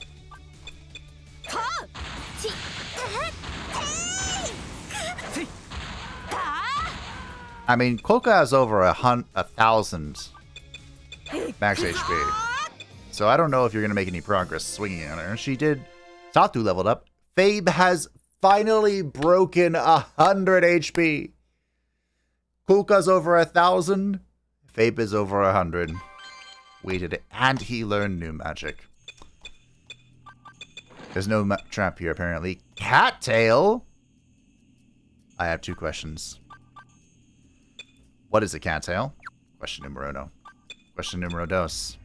I mean, Koka has over 1,000 max HP. So I don't know if you're going to make any progress swinging on her. She did. Satu leveled up. Fabe has finally broken 100 HP. Kuka's over 1,000. Fabe is over 100. We did it. And he learned new magic. There's no trap here, apparently. Cattail? I have 2 questions. What is a cattail? Question numero uno. Question numero dos.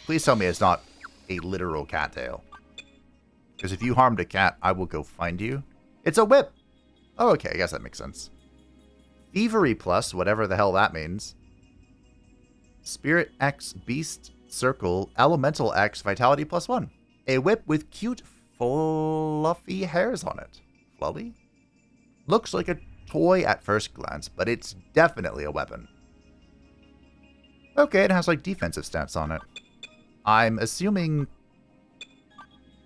Please tell me it's not a literal cattail. Because if you harmed a cat, I will go find you. It's a whip! Oh, okay, I guess that makes sense. Thievery plus, whatever the hell that means. Spirit X, Beast, Circle, Elemental X, Vitality plus 1. A whip with cute, fluffy hairs on it. Flully? Looks like a toy at first glance, but it's definitely a weapon. Okay, it has like defensive stats on it. I'm assuming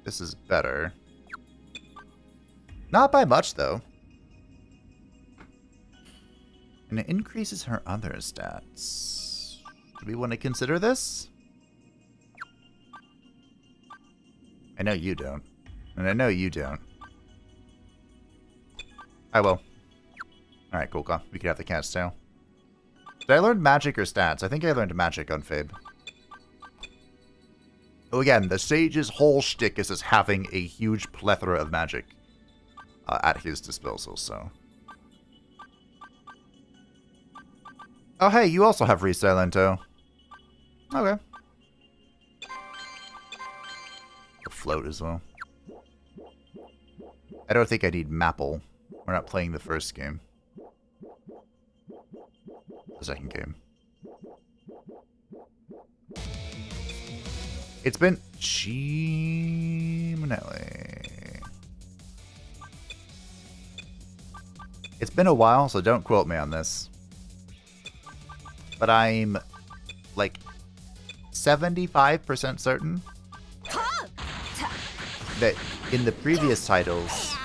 this is better. Not by much, though. And it increases her other stats. Do we want to consider this? I know you don't. And I know you don't. I will. Alright, cool. We could have the cat's tail. Did I learn magic or stats? I think I learned magic on Fabe. Oh, again, the sage's whole shtick is just having a huge plethora of magic. at his disposal, so. Oh, hey, you also have Resilento. Okay. The float as well. I don't think I need Maple. We're not playing the first game. The second game. It's been... It's been a while, so don't quote me on this. But I'm, like, 75% certain that in the previous titles,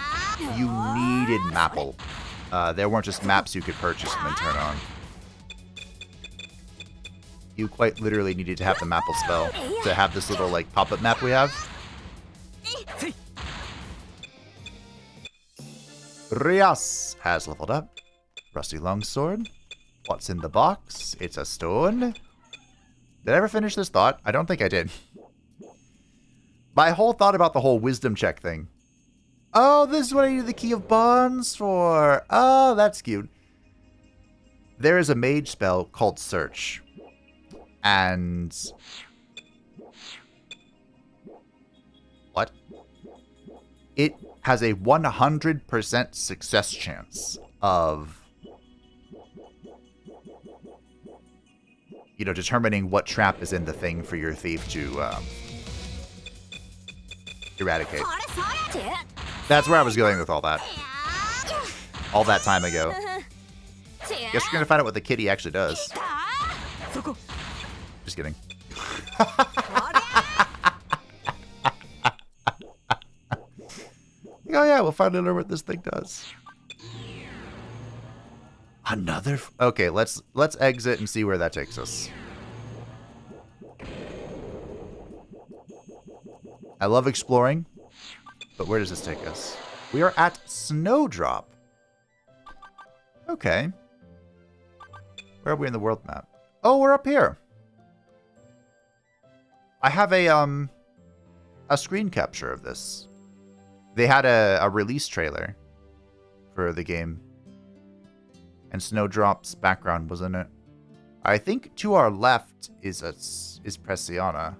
you needed Maple. There weren't just maps you could purchase and then turn on. You quite literally needed to have the Maple spell to have this little, like, pop-up map we have. Rias has leveled up. Rusty longsword. What's in the box? It's a stone. Did I ever finish this thought? I don't think I did. My whole thought about the whole wisdom check thing. Oh, this is what I need the Key of Bonds for. Oh, that's cute. There is a mage spell called Search. And... what? It has a 100% success chance of... you know, determining what trap is in the thing for your thief to eradicate. That's where I was going with all that. All that time ago. Guess we're gonna find out what the kitty actually does. Just kidding. Oh yeah, we'll finally learn what this thing does. Another... okay, let's exit and see where that takes us. I love exploring, but where does this take us? We are at Snowdrop. Okay. Where are we in the world map? Oh, we're up here. I have a screen capture of this. They had a release trailer for the game. And Snowdrop's background was in it. I think to our left is Preciana.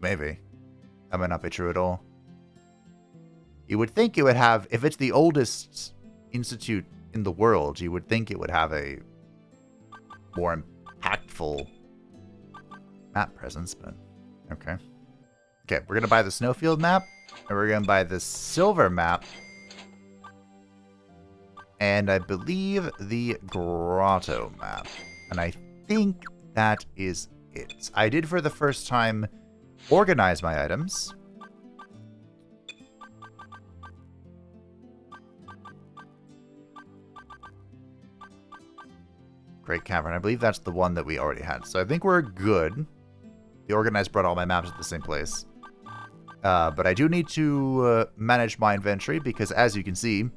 Maybe. That might not be true at all. You would think it would have, if it's the oldest institute in the world, you would think it would have a more impactful map presence, but okay. Okay, we're gonna buy the Snowfield map. And we're going to buy the silver map. And I believe the grotto map. And I think that is it. I did for the first time organize my items. Great Cavern. I believe that's the one that we already had. So I think we're good. The organize brought all my maps at the same place. But I do need to manage my inventory because, as you can see,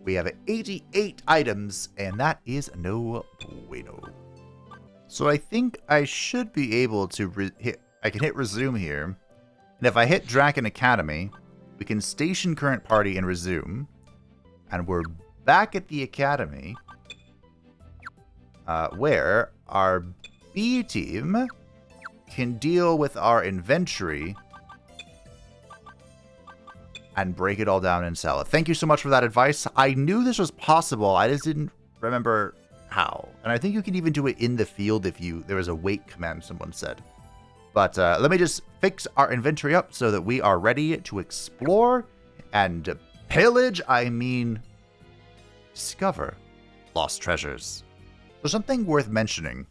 we have 88 items, and that is no bueno. So I think I should be able to I can hit resume here, and if I hit Draken Academy, we can station current party and resume, and we're back at the academy, where our B team can deal with our inventory and break it all down and sell it. Thank you so much for that advice. I knew this was possible. I just didn't remember how. And I think you can even do it in the field if there was a wait command, someone said. But let me just fix our inventory up so that we are ready to explore and pillage, I mean, discover lost treasures. So something worth mentioning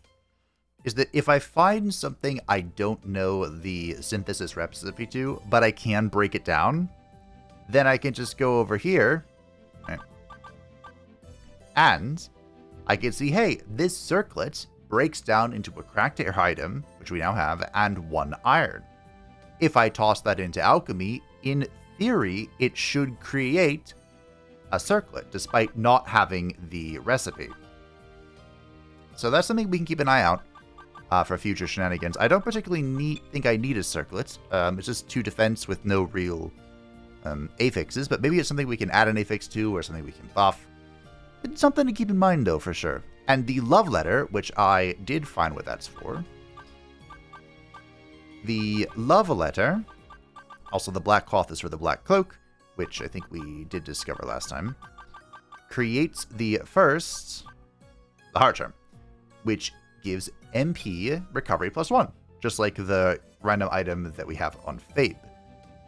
is that if I find something I don't know the synthesis recipe to, but I can break it down, then I can just go over here, and I can see, hey, this circlet breaks down into a cracked air item, which we now have, and 1 iron. If I toss that into alchemy, in theory, it should create a circlet, despite not having the recipe. So that's something we can keep an eye out. for future shenanigans. I don't particularly think I need a circlet. It's just 2 defense with no real affixes, but maybe it's something we can add an affix to or something we can buff. It's something to keep in mind, though, for sure. And the love letter, which I did find what that's for. The love letter, also the black cloth is for the black cloak, which I think we did discover last time, creates the heart charm, which gives MP recovery +1, just like the random item that we have on Fabe.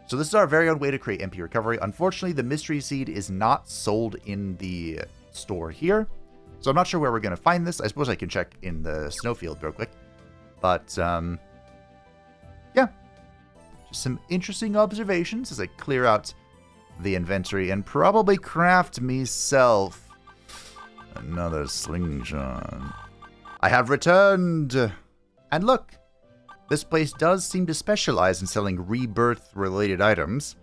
So this is our very own way to create MP recovery. Unfortunately, the mystery seed is not sold in the store here, so I'm not sure where we're going to find this. I suppose I can check in the Snowfield real quick. But, yeah. Just some interesting observations as I clear out the inventory and probably craft myself another slingshot. I have returned! And look! This place does seem to specialize in selling rebirth-related items.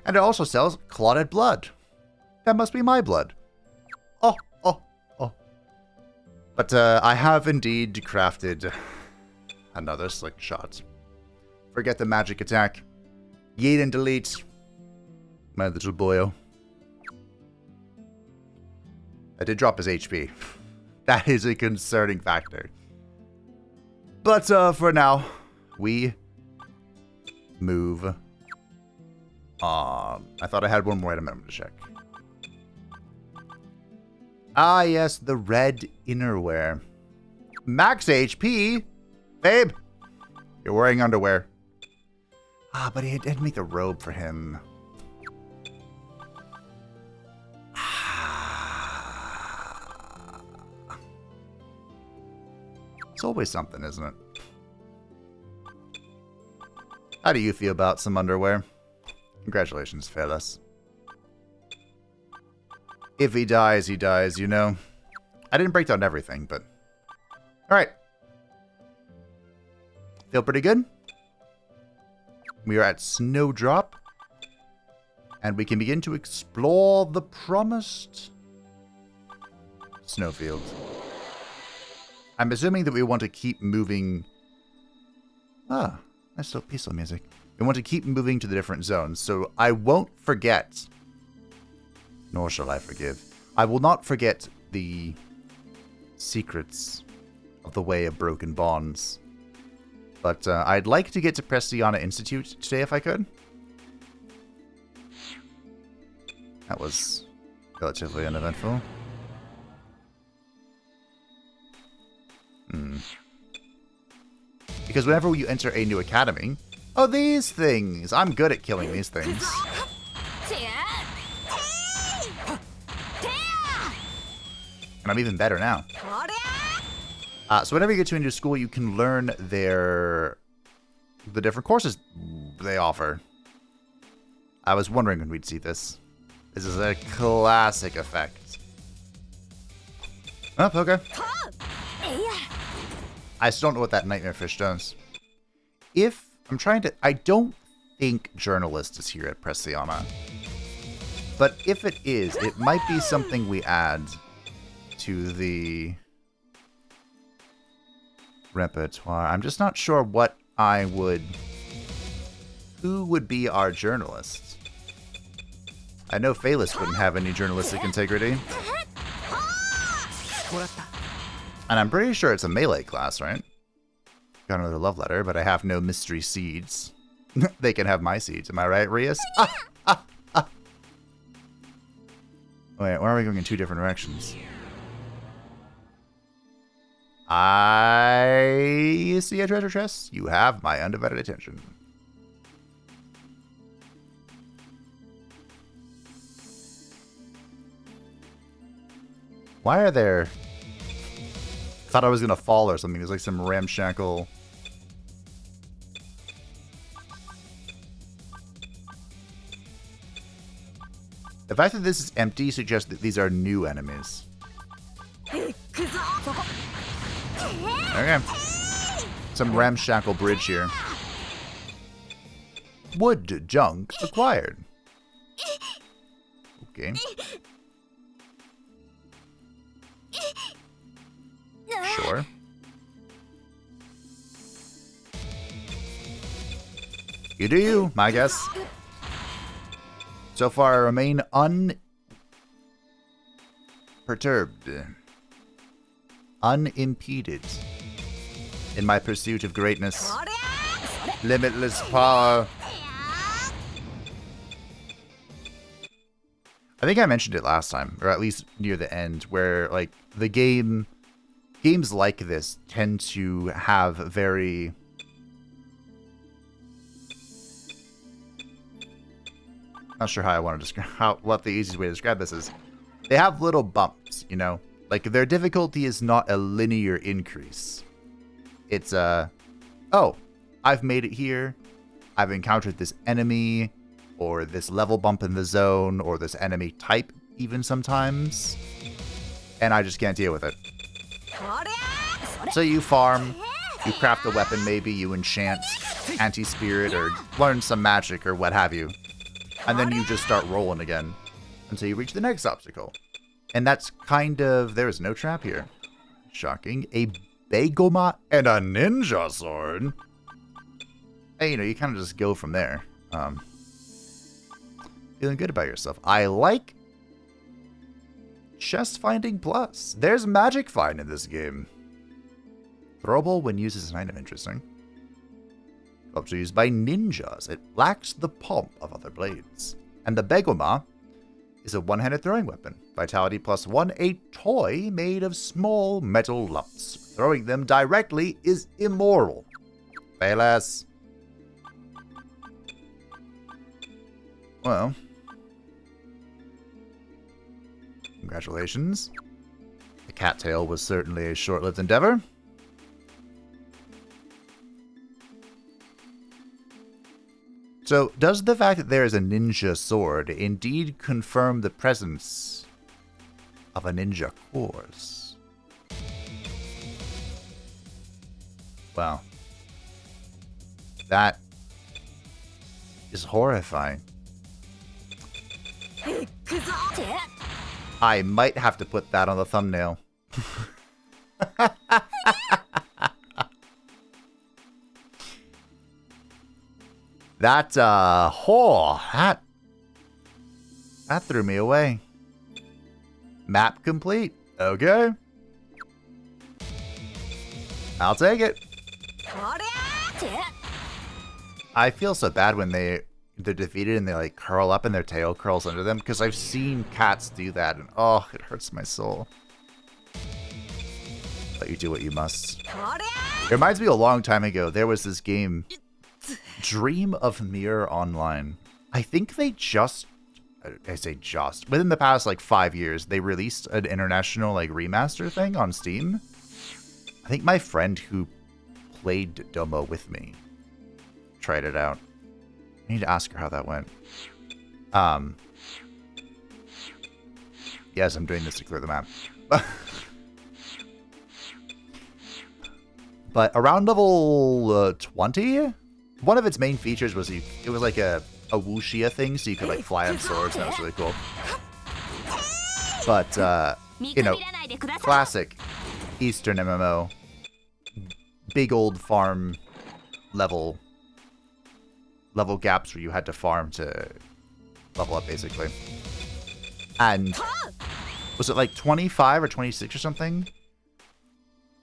And it also sells clotted blood. That must be my blood. Oh. But I have indeed crafted another slingshot. Forget the magic attack. Yeet and delete. My little boyo. I did drop his HP. That is a concerning factor. But for now, we move on. I thought I had one more item to check. Ah, yes, the red innerwear. Max HP? Babe, you're wearing underwear. Ah, but he didn't make the robe for him. It's always something, isn't it? How do you feel about some underwear? Congratulations, fellas. If he dies, you know. I didn't break down everything, but... Alright. Feel pretty good? We are at Snowdrop. And we can begin to explore the promised Snowfield. I'm assuming that we want to keep moving... Ah, nice little peaceful music. We want to keep moving to the different zones, so I won't forget... Nor shall I forgive. I will not forget the secrets of the Way of Broken Bonds. But I'd like to get to Preciana Institute today if I could. That was relatively uneventful. Because whenever you enter a new academy... Oh, these things! I'm good at killing these things. And I'm even better now. So whenever you get to a new school, you can learn the different courses they offer. I was wondering when we'd see this. This is a classic effect. Oh, okay. I still don't know what that nightmare fish does. I don't think journalist is here at Preciana. But if it is, it might be something we add to the repertoire. I'm just not sure what who would be our journalist? I know Phalis wouldn't have any journalistic integrity. And I'm pretty sure it's a melee class, right? Got another love letter, but I have no mystery seeds. They can have my seeds, am I right, Rias? Wait, why are we going in 2 different directions? I see a treasure chest. You have my undivided attention. Why are there... I thought I was going to fall or something. There's like some ramshackle... The fact that this is empty suggests that these are new enemies. Okay. Some ramshackle bridge here. Wood junk acquired. Okay. Sure. You do you, I guess. So far, I remain unperturbed, unimpeded in my pursuit of greatness. Limitless power. I think I mentioned it last time, or at least near the end, where like the games like this tend to have very not sure how I want to describe what the easiest way to describe this is. They have little bumps, you know? Like their difficulty is not a linear increase. It's oh, I've made it here. I've encountered this enemy, or this level bump in the zone, or this enemy type even sometimes, and I just can't deal with it. So you farm, you craft a weapon maybe, you enchant anti-spirit, or learn some magic, or what have you. And then you just start rolling again until you reach the next obstacle. And that's kind of... There is no trap here. Shocking. A Begoma and a ninja sword. Hey, you know, you kind of just go from there. Feeling good about yourself. I like chest finding plus. There's magic find in this game. Throwable when used as an item. Interesting. Clubs are used by ninjas. It lacks the pomp of other blades. And the Begoma is a one-handed throwing weapon. Vitality +1, a toy made of small metal lumps. Throwing them directly is immoral. Pay less. Well. Congratulations. The cattail was certainly a short-lived endeavor. So, does the fact that there is a ninja sword indeed confirm the presence of a ninja course? Well, that is horrifying. I might have to put that on the thumbnail. That, that threw me away. Map complete. Okay. I'll take it. I feel so bad when they're defeated and they like curl up and their tail curls under them, because I've seen cats do that and oh, it hurts my soul. But you do what you must. It reminds me a long time ago, there was this game, Dream of Mirror Online. I think they within the past like 5 years, they released an international like remaster thing on Steam. I think my friend who played Domo with me tried it out. I need to ask her how that went. Yes, I'm doing this to clear the map. But around level 20, one of its main features was it was like a wuxia thing, so you could like fly on swords. That was really cool. But you know, classic Eastern MMO, big old farm level gaps where you had to farm to level up, basically. And was it like 25 or 26 or something?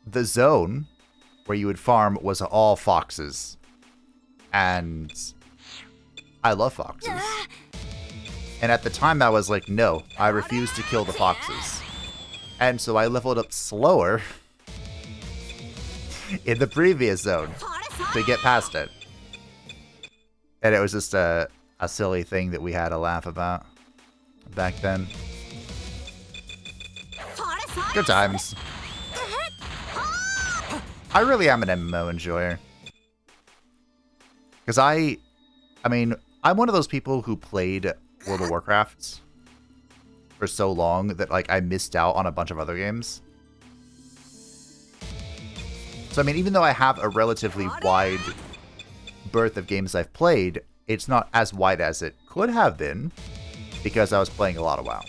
The zone where you would farm was all foxes. And I love foxes. And at the time I was like, no, I refuse to kill the foxes. And so I leveled up slower in the previous zone to get past it. And it was just a silly thing that we had to laugh about back then. Good times. I really am an MMO enjoyer. Because I mean, I'm one of those people who played World of Warcraft for so long that like I missed out on a bunch of other games. So I mean, even though I have a relatively wide berth of games I've played, it's not as wide as it could have been because I was playing a lot of WoW.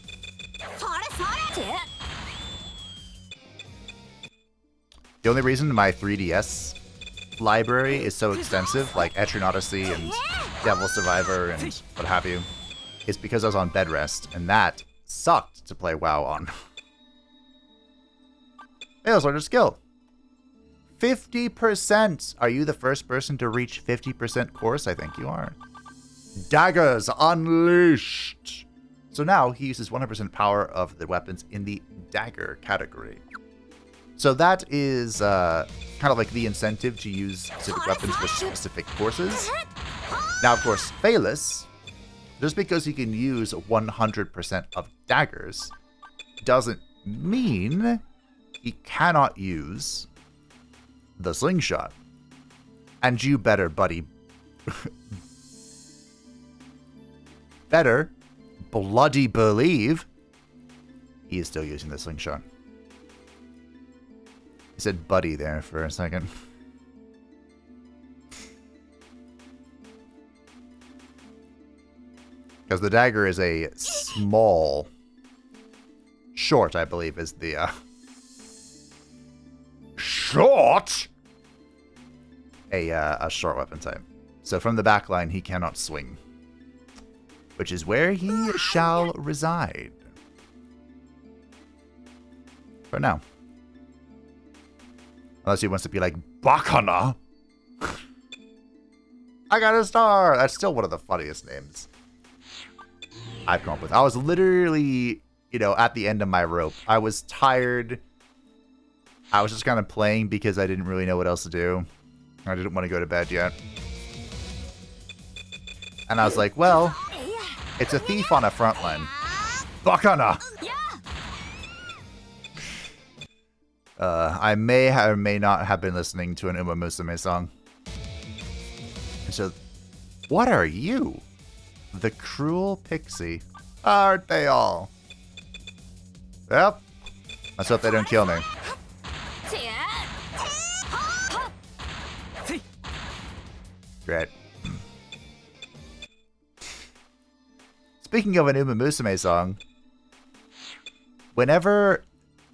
The only reason my 3DS library is so extensive, like Etrian Odyssey and Devil Survivor and what have you, is because I was on bed rest, and that sucked to play WoW on. Hey, let's learn a skill. 50%! Are you the first person to reach 50% course? I think you are. Daggers unleashed! So now he uses 100% power of the weapons in the dagger category. So that is kind of like the incentive to use specific weapons with specific courses. Now, of course, Phalus, just because he can use 100% of daggers, doesn't mean he cannot use the slingshot. And you better, buddy, better bloody believe he is still using the slingshot. He said buddy there for a second. Because the dagger is a small... Short, I believe, is the... Short? A short weapon type. So from the back line, he cannot swing. Which is where he shall reside. For now. Unless he wants to be like, Bakana! I got a star! That's still one of the funniest names I've come up with. I was literally, you know, at the end of my rope. I was tired. I was just kind of playing because I didn't really know what else to do. I didn't want to go to bed yet. And I was like, well, it's a thief on a front line. Bakana! I may or may not have been listening to an Uma Musume song. And so, what are you? The cruel pixie. Aren't they all? Yep. Let's hope they don't kill me. Great. Speaking of an Uma Musume song, whenever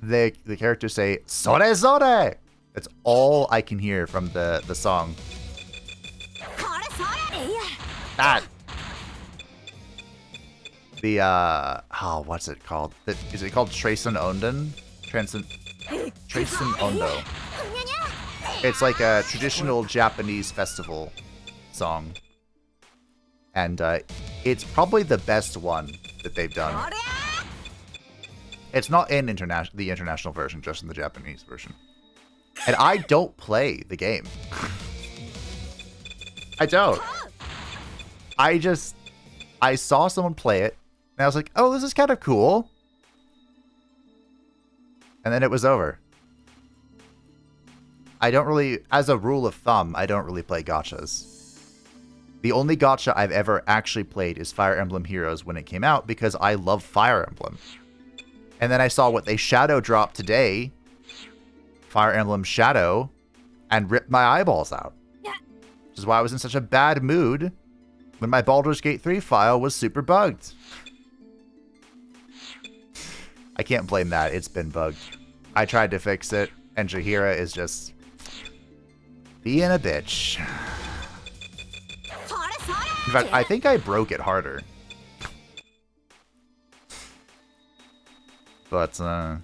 the characters say "Sore Sore," that's all I can hear from the song. That. The what's it called? Is it called Traisen Onden? Traisen Ondo. It's like a traditional Japanese festival song. And it's probably the best one that they've done. It's not in the international version, just in the Japanese version. And I don't play the game. I don't. I saw someone play it, and I was like, oh, this is kind of cool. And then it was over. I don't really, as a rule of thumb, I don't really play gachas. The only gacha I've ever actually played is Fire Emblem Heroes when it came out, because I love Fire Emblem. And then I saw what they shadow dropped today, Fire Emblem Shadow, and ripped my eyeballs out. Which is why I was in such a bad mood when my Baldur's Gate 3 file was super bugged. I can't blame that, it's been bugged. I tried to fix it, and Jaheira is just being a bitch. In fact, I think I broke it harder. But, I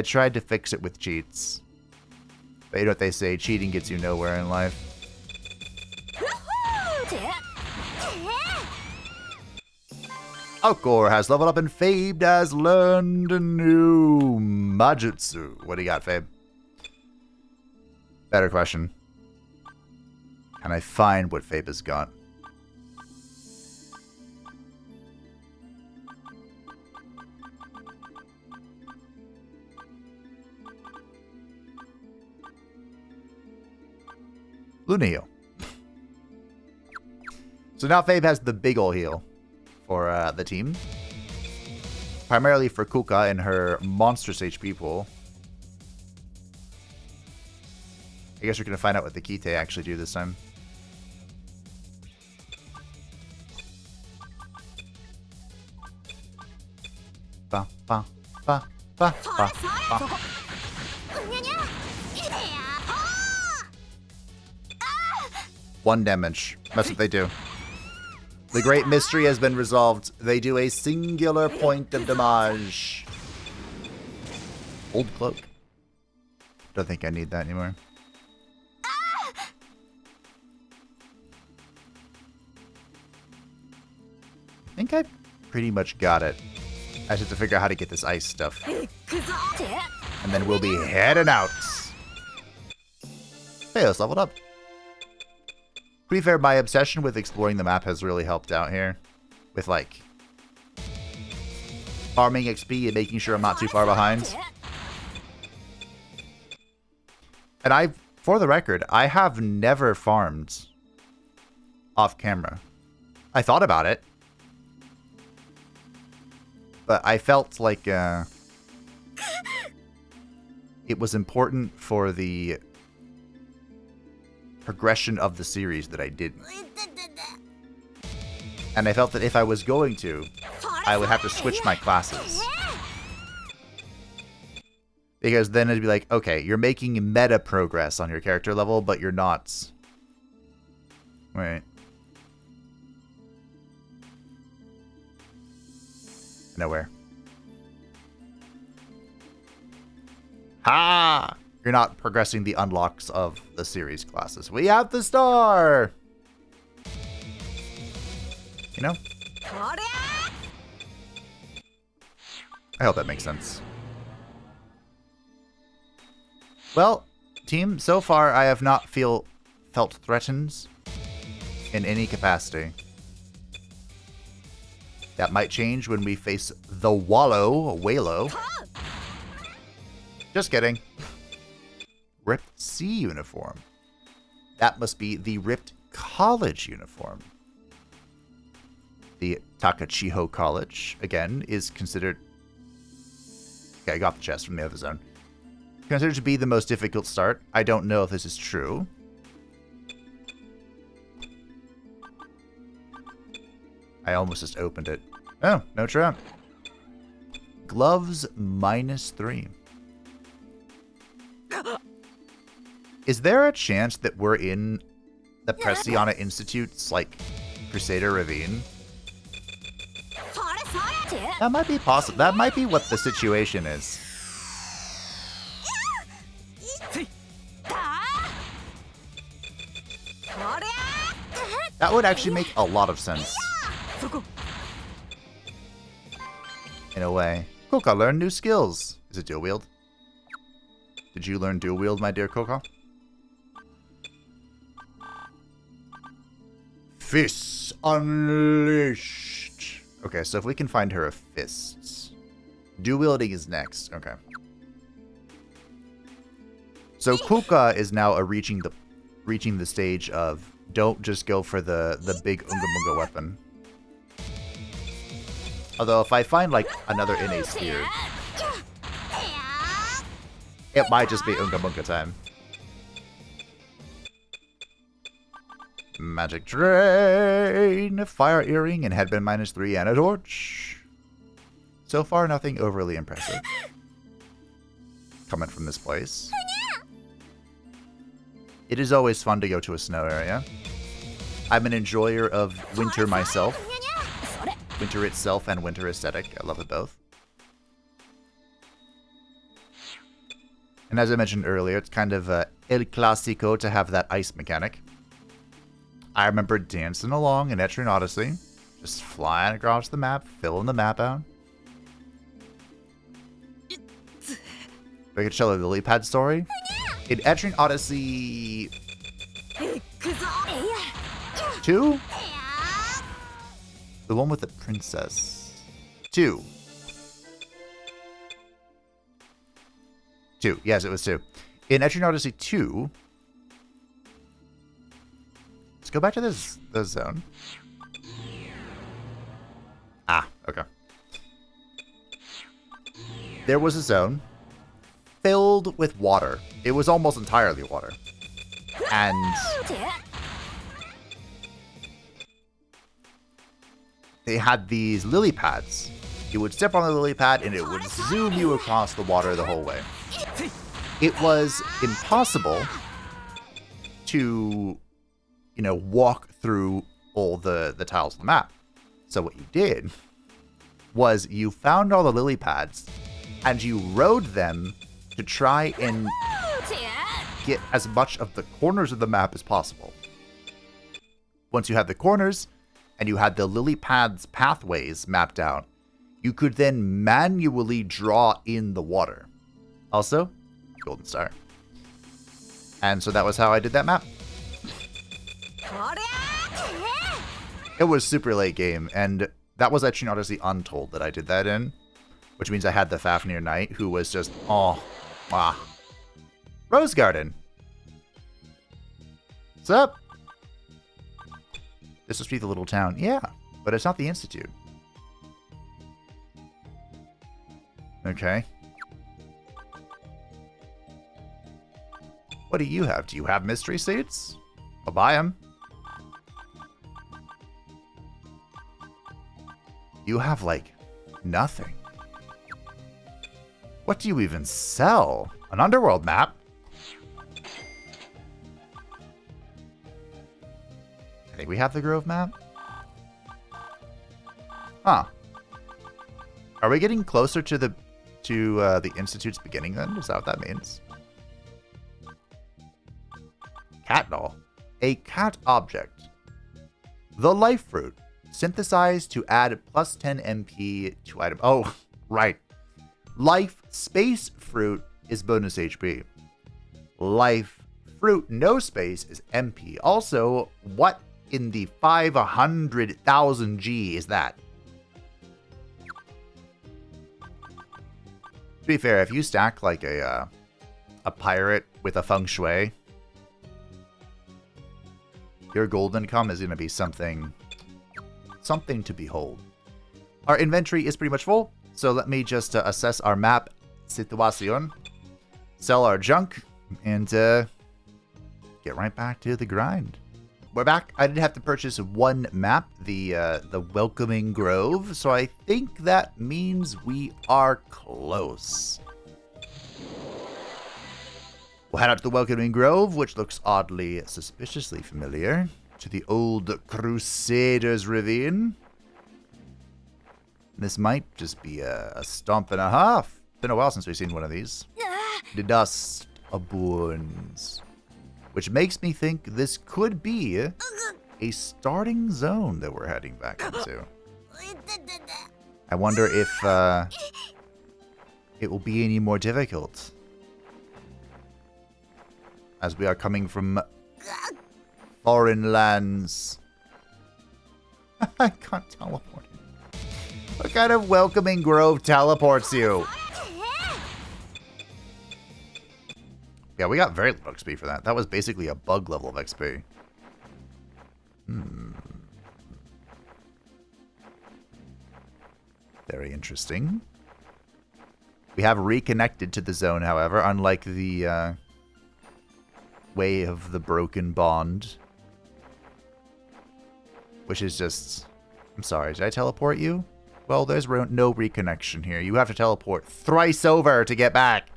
tried to fix it with cheats. But you know what they say, cheating gets you nowhere in life. Alcor has leveled up and Fabe has learned a new Majutsu. What do you got, Fabe? Better question. Can I find what Fabe has got? Luna heal. So now Fabe has the big ol' heal for the team. Primarily for Kuka in her monstrous HP pool. I guess we're going to find out what the Kite actually do this time. Ba, ba, ba, ba, ba, ba. 1 damage. That's what they do. The great mystery has been resolved. They do a singular point of damage. Old cloak. Don't think I need that anymore. I think I pretty much got it. I just have to figure out how to get this ice stuff. And then we'll be heading out. Hey, let's leveled up. To be fair, my obsession with exploring the map has really helped out here. With, like, farming XP and making sure I'm not too far behind. And for the record, I have never farmed off camera. I thought about it. But I felt like it was important for the progression of the series that I didn't. And I felt that if I was going to, I would have to switch my classes. Because then it'd be like, okay, you're making meta progress on your character level, but you're not. Wait. Nowhere. Ha! You're not progressing the unlocks of the series classes. We have the star! You know? I hope that makes sense. Well, team, so far I have not felt threatened in any capacity. That might change when we face the Walo. Just kidding. Ripped C uniform. That must be the Ripped College uniform. The Takachiho College, again, is considered... Okay, I got the chest from the other zone. Considered to be the most difficult start. I don't know if this is true. I almost just opened it. Oh, no trap. Gloves -3. Is there a chance that we're in the Preciana Institute's, like, Crusader Ravine? That might be possible. That might be what the situation is. That would actually make a lot of sense. In a way. Koka, learn new skills. Is it dual wield? Did you learn dual wield, my dear Koka? Fists unleashed. Okay, so if we can find her a fists. Dual wielding is next. Okay. So Koka is now reaching the stage of don't just go for the big Unga Bunga weapon. Although if I find like another innate spear, it might just be Unga Bunga time. Magic Drain, Fire Earring, and Headband -3, and a torch. So far, nothing overly impressive coming from this place. It is always fun to go to a snow area. I'm an enjoyer of winter myself. Winter itself and winter aesthetic. I love it both. And as I mentioned earlier, it's kind of el clásico to have that ice mechanic. I remember dancing along in Etrian Odyssey, just flying across the map, filling the map out. I could tell a lily pad story. In Etrian Odyssey 2? The one with the princess. 2. Yes, it was 2. In Etrian Odyssey 2... Let's go back to this zone. Ah, okay. There was a zone filled with water. It was almost entirely water. And they had these lily pads. You would step on the lily pad and it would zoom you across the water the whole way. It was impossible to walk through all the tiles of the map. So what you did was you found all the lily pads and you rode them to try and get as much of the corners of the map as possible. Once you had the corners and you had the lily pads pathways mapped out, you could then manually draw in the water. Also, golden star. And so that was how I did that map. It was super late game, and that was actually honestly Untold that I did that in, which means I had the Fafnir Knight, who was just, Rosegarden. What's up? This must be the little town. Yeah, but it's not the Institute. Okay. What do you have? Do you have mystery seeds? I'll buy them. You have, like, nothing. What do you even sell? An underworld map? I think we have the Grove map. Huh. Are we getting closer to the Institute's beginning then? Is that what that means? Cat doll. A cat object. The life fruit. Synthesized to add plus 10 MP to item. Oh, right. Life space fruit is bonus HP. Life fruit no space is MP. Also, what in the 500,000 G is that? To be fair, if you stack like a pirate with a feng shui, your gold income is going to be something to behold. Our inventory is pretty much full, so let me just assess our map situation, sell our junk, and get right back to the grind. We're back. I did have to purchase one map, the Welcoming Grove, so I think that means we are close. We'll head out to the Welcoming Grove, which looks oddly, suspiciously familiar to the old Crusaders Ravine. This might just be a stomp and a half. Been a while since we've seen one of these. The dust abounds. Which makes me think this could be a starting zone that we're heading back into. I wonder if it will be any more difficult, as we are coming from foreign lands. I can't teleport. What kind of Welcoming Grove teleports you? Yeah, we got very little XP for that. That was basically a bug level of XP. Very interesting. We have reconnected to the zone, however, unlike the Way of the Broken Bond. Which is just... I'm sorry, did I teleport you? Well, there's no reconnection here. You have to teleport thrice over to get back.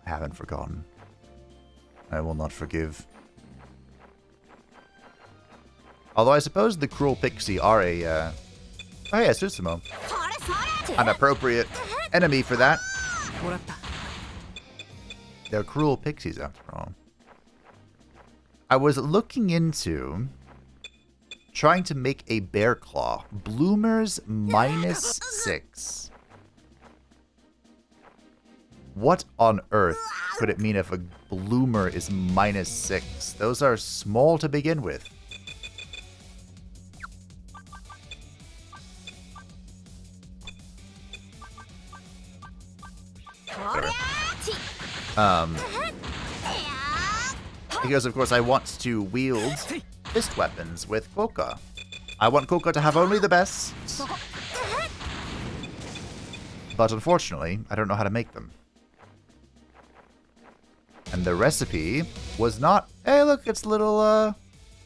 I haven't forgotten. I will not forgive. Although I suppose the Cruel Pixie are a... Oh yeah, Susumo. An appropriate enemy for that. They're cruel pixies, after all. I was looking into trying to make a bear claw. Bloomers -6. What on earth could it mean if a bloomer is -6? Those are small to begin with. Because, of course, I want to wield fist weapons with Koka. I want Koka to have only the best. But unfortunately, I don't know how to make them. And the recipe was not... Hey, look, it's little,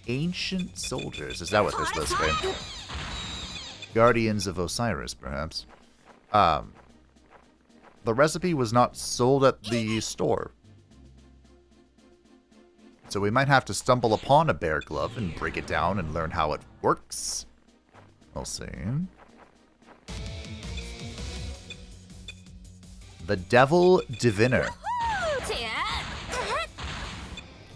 ancient soldiers. Is that what they're supposed to be? Guardians of Osiris, perhaps. The recipe was not sold at the store. So we might have to stumble upon a bear glove and break it down and learn how it works. We'll see. The Devil Diviner.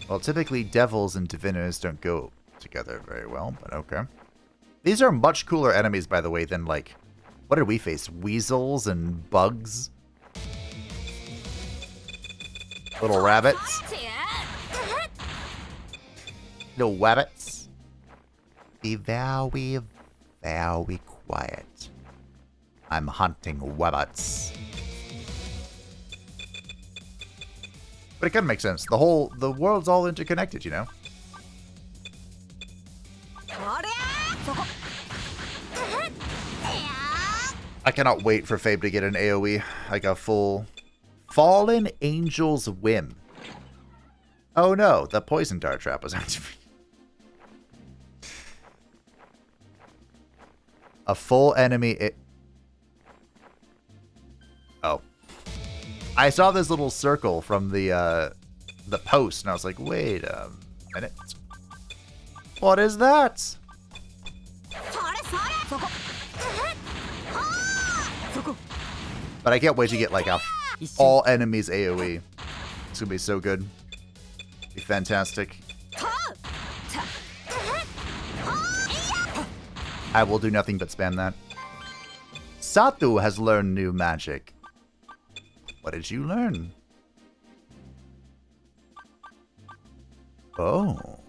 Well, typically devils and diviners don't go together very well, but okay. These are much cooler enemies, by the way, than, like, what did we face? Weasels and bugs? Little rabbits? Little rabbits? Be very, very quiet. I'm hunting rabbits. But it kind of makes sense. The world's all interconnected, you know? I cannot wait for Fabe to get an AoE. Like a full Fallen Angel's Whim. Oh no, the poison dart trap was activated. A full enemy. Oh. I saw this little circle from the post, and I was like, wait a minute. What is that? But I can't wait to get like a all enemies AoE. It's gonna be so good. Be fantastic. I will do nothing but spam that. Satu has learned new magic. What did you learn? Oh.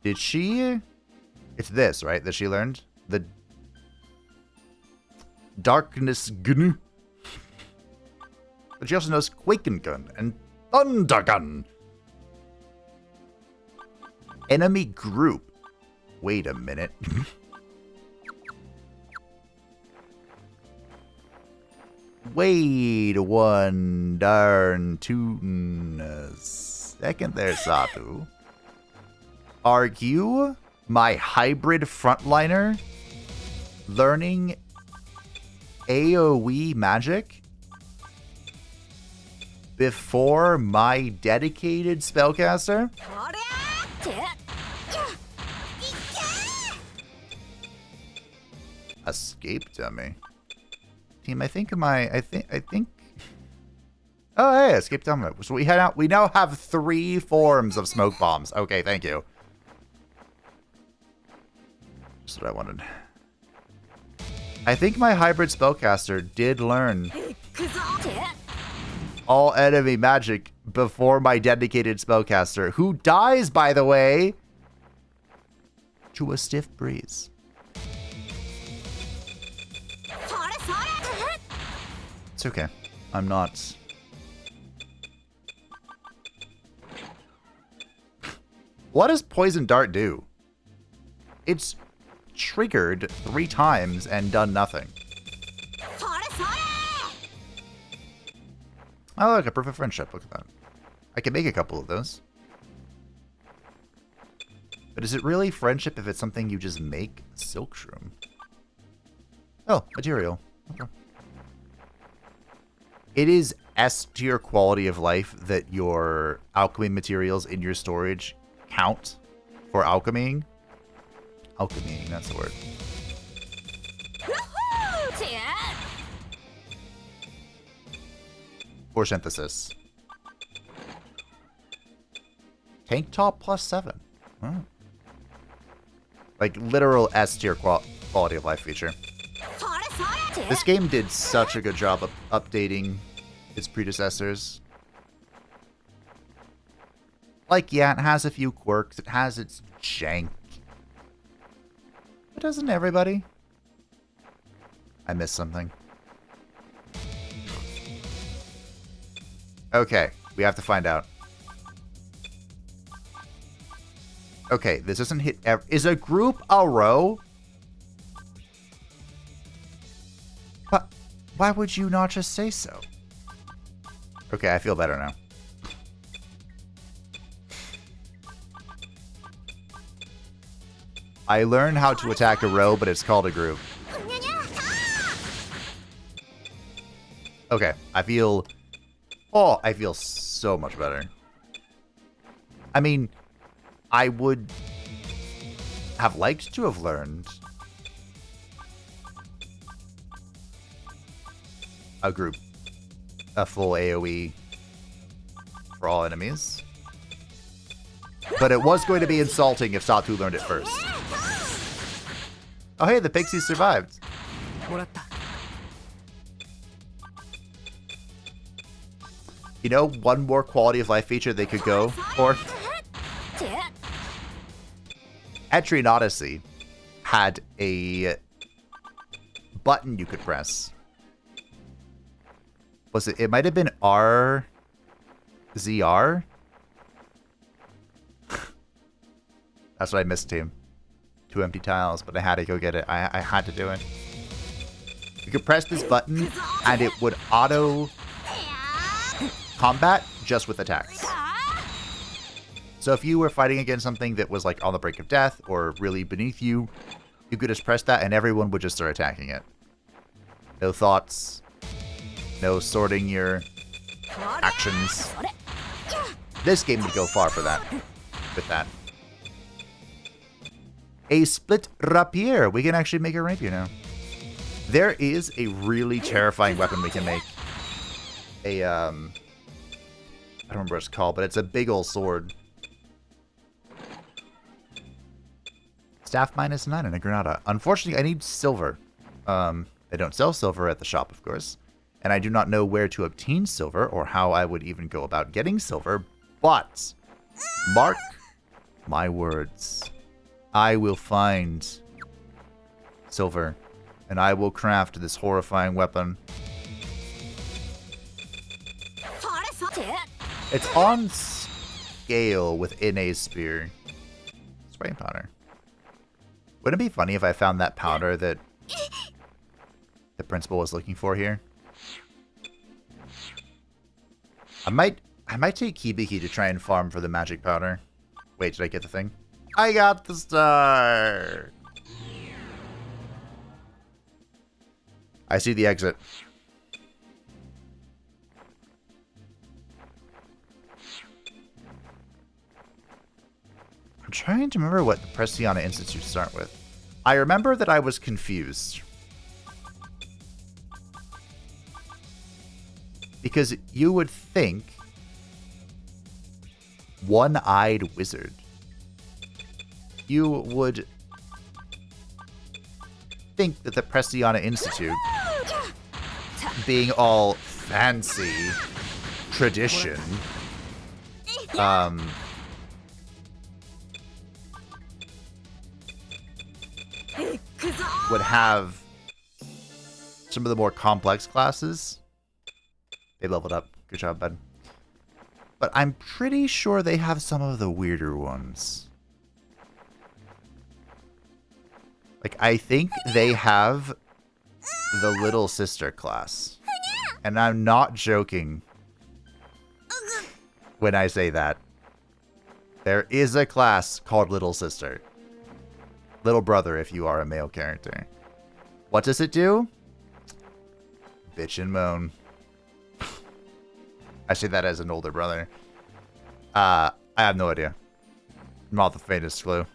Did she? It's this, right? That she learned? The Darkness Gun. But she also knows Quaken Gun and Thunder Gun. Enemy group. Wait a minute. Wait one darn tootin' second there, Satu. Are you my hybrid frontliner learning AoE magic before my dedicated spellcaster? Escape dummy. Team, I think oh hey, escape dummy. So we now have 3 forms of smoke bombs. Okay, thank you. That's what I wanted. I think my hybrid spellcaster did learn all enemy magic before my dedicated spellcaster, who dies, by the way, to a stiff breeze. It's okay. I'm not. What does Poison Dart do? It's triggered 3 times and done nothing. Oh, look, a proof of friendship. Look at that. I can make a couple of those. But is it really friendship if it's something you just make? Silk shroom. Oh, material. Okay. It is S tier quality of life that your alchemy materials in your storage count for alchemying. Alchemying, that's the word. For synthesis. Tank top +7. Oh. Like literal S tier quality of life feature. This game did such a good job of updating its predecessors. Like, yeah, it has a few quirks. It has its jank. But doesn't everybody? I missed something. Okay, we have to find out. Okay, this doesn't hit is a group a row? But why would you not just say so? Okay, I feel better now. I learned how to attack a row, but it's called a group. Okay, I feel Oh, I feel so much better. I mean, I would have liked to have learned a full AoE for all enemies. But it was going to be insulting if Satu learned it first. Oh hey, the pixies survived. You know, one more quality of life feature they could go for? Etrian Odyssey had a button you could press. Was it? It might have been RZR? That's what I missed, team. 2 empty tiles, but I had to go get it. I had to do it. You could press this button, and it would auto combat just with attacks. So if you were fighting against something that was like on the brink of death or really beneath you, you could just press that and everyone would just start attacking it. No thoughts. No sorting your actions. This game would go far for that. With that. A split rapier. We can actually make a rapier now. There is a really terrifying weapon we can make. I don't remember what it's called, but it's a big old sword. Staff -9 and a granada. Unfortunately, I need silver. They don't sell silver at the shop, of course. And I do not know where to obtain silver or how I would even go about getting silver. But, mark my words. I will find silver. And I will craft this horrifying weapon. It's on scale with a spear. Spray powder. Wouldn't it be funny if I found that powder that the principal was looking for here? I might take Hibiki to try and farm for the magic powder. Wait, did I get the thing? I got the star! I see the exit. I'm trying to remember what the Preciana Institute start with. I remember that I was confused. Because you would think one-eyed wizard. You would think that the Preciana Institute, being all fancy tradition, would have some of the more complex classes. They leveled up. Good job, bud. But I'm pretty sure they have some of the weirder ones. Like, I think they have the little sister class. And I'm not joking when I say that. There is a class called Little Sister. Little brother if you are a male character. What does it do? Bitch and moan. I say that as an older brother. I have no idea. Not the faintest clue.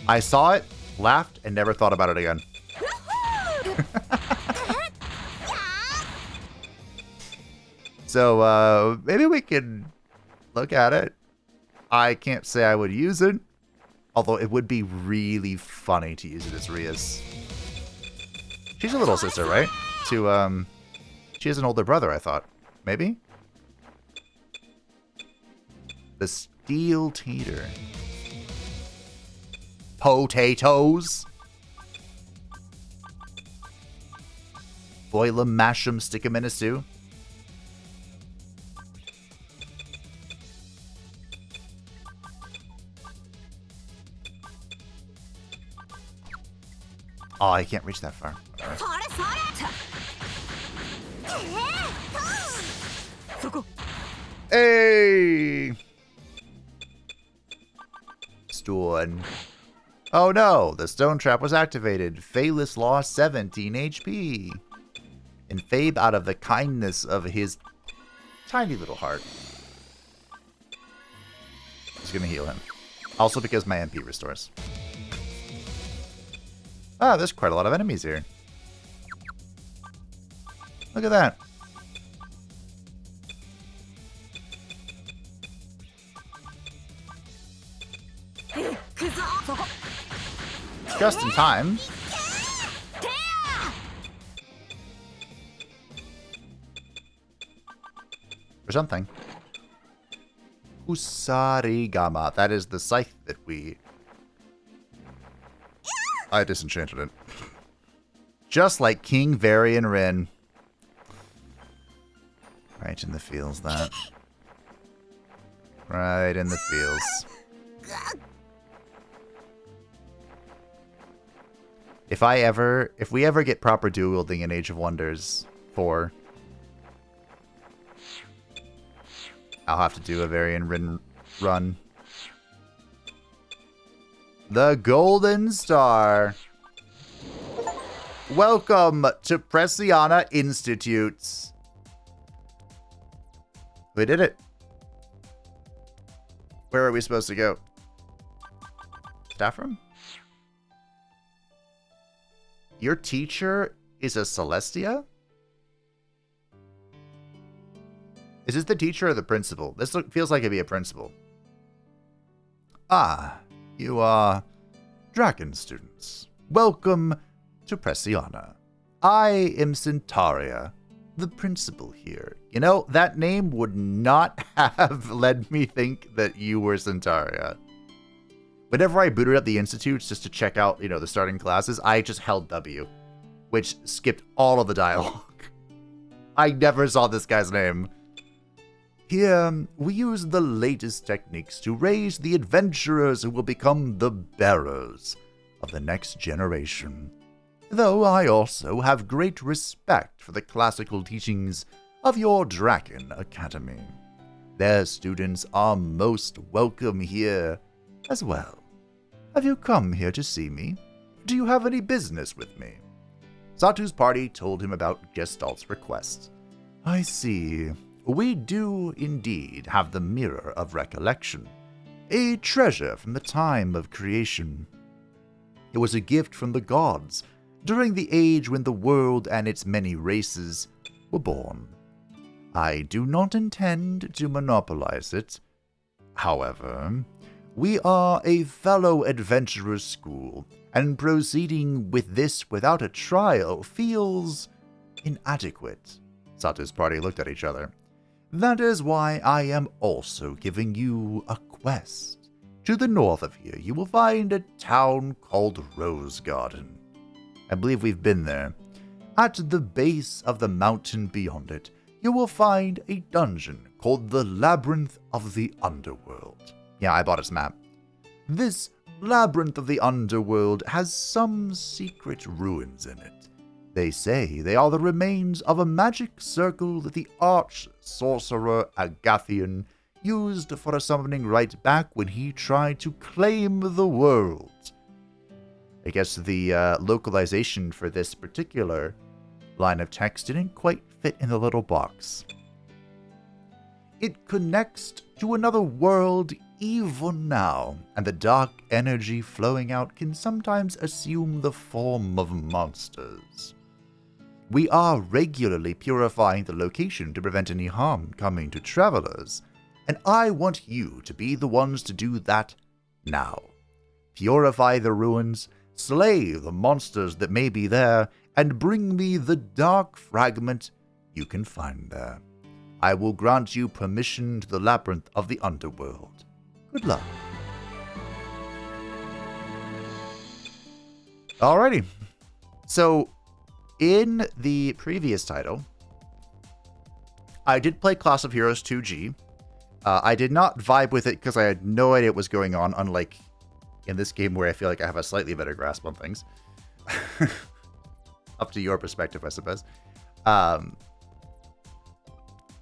I saw it, laughed, and never thought about it again. So, maybe we could look at it. I can't say I would use it. Although it would be really funny to use it as Ria's. She's a little sister, right? She has an older brother, I thought. Maybe? The Steel Tater. Potatoes. Boil 'em, mash 'em, stick 'em in a stew. Oh, I can't reach that far. Hey! Stone. Oh no, the stone trap was activated. Phalus lost 17 HP. And Fabe, out of the kindness of his tiny little heart. Just gonna heal him. Also because my MP restores. Ah, there's quite a lot of enemies here. Look at that. Just in time. Or something. Usarigama. That is the scythe that I disenchanted it. Just like King Varian Rin. Right in the feels, that. Right in the feels. If we ever get proper dual wielding in Age of Wonders 4, I'll have to do a Varian Rin run. The Golden Star. Welcome to Preciana Institute. We did it. Where are we supposed to go? Staff room? Your teacher is a Celestia? Is this the teacher or the principal? This feels like it'd be a principal. Ah, you are dragon students. Welcome to Preciana. I am Centaria, the principal here. You know, that name would not have led me think that you were Centaria. Whenever I booted up the institutes just to check out, the starting classes, I just held W, which skipped all of the dialogue. I never saw this guy's name. Here, we use the latest techniques to raise the adventurers who will become the bearers of the next generation. Though I also have great respect for the classical teachings of your Dragon Academy. Their students are most welcome here as well. Have you come here to see me? Do you have any business with me? Satu's party told him about Gestalt's request. I see. We do indeed have the Mirror of Recollection, a treasure from the time of creation. It was a gift from the gods during the age when the world and its many races were born. I do not intend to monopolize it. However, we are a fellow adventurers' school, and proceeding with this without a trial feels inadequate. Satu's party looked at each other. That is why I am also giving you a quest. To the north of here, you will find a town called Rosegarden. I believe we've been there. At the base of the mountain beyond it, you will find a dungeon called the Labyrinth of the Underworld. Yeah, I bought its map. This Labyrinth of the Underworld has some secret ruins in it. They say they are the remains of a magic circle that the arch-sorcerer Agathion used for a summoning rite back when he tried to claim the world. I guess the localization for this particular line of text didn't quite fit in the little box. It connects to another world even now, and the dark energy flowing out can sometimes assume the form of monsters. We are regularly purifying the location to prevent any harm coming to travelers, and I want you to be the ones to do that now. Purify the ruins, slay the monsters that may be there, and bring me the dark fragment you can find there. I will grant you permission to the Labyrinth of the Underworld. Good luck. Alrighty. So, in the previous title, I did play Class of Heroes 2G. I did not vibe with it because I had no idea what was going on, unlike in this game where I feel like I have a slightly better grasp on things. Up to your perspective, I suppose.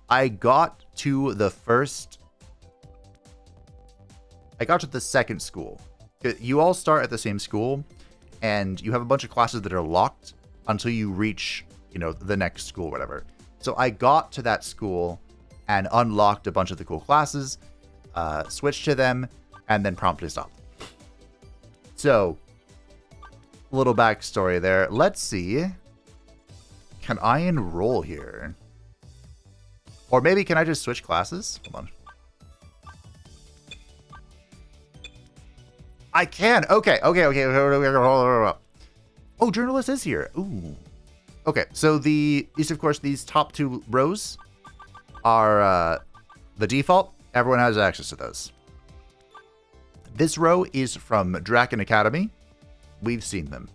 I got to the second school. You all start at the same school, and you have a bunch of classes that are locked until you reach, the next school, whatever. So I got to that school, and unlocked a bunch of the cool classes, switched to them, and then promptly stopped. So, little backstory there. Let's see. Can I enroll here? Or maybe can I just switch classes? Hold on. I can. Okay. Oh, journalist is here. Ooh. Okay, so these, of course, these top two rows are the default. Everyone has access to those. This row is from Draken Academy. We've seen them.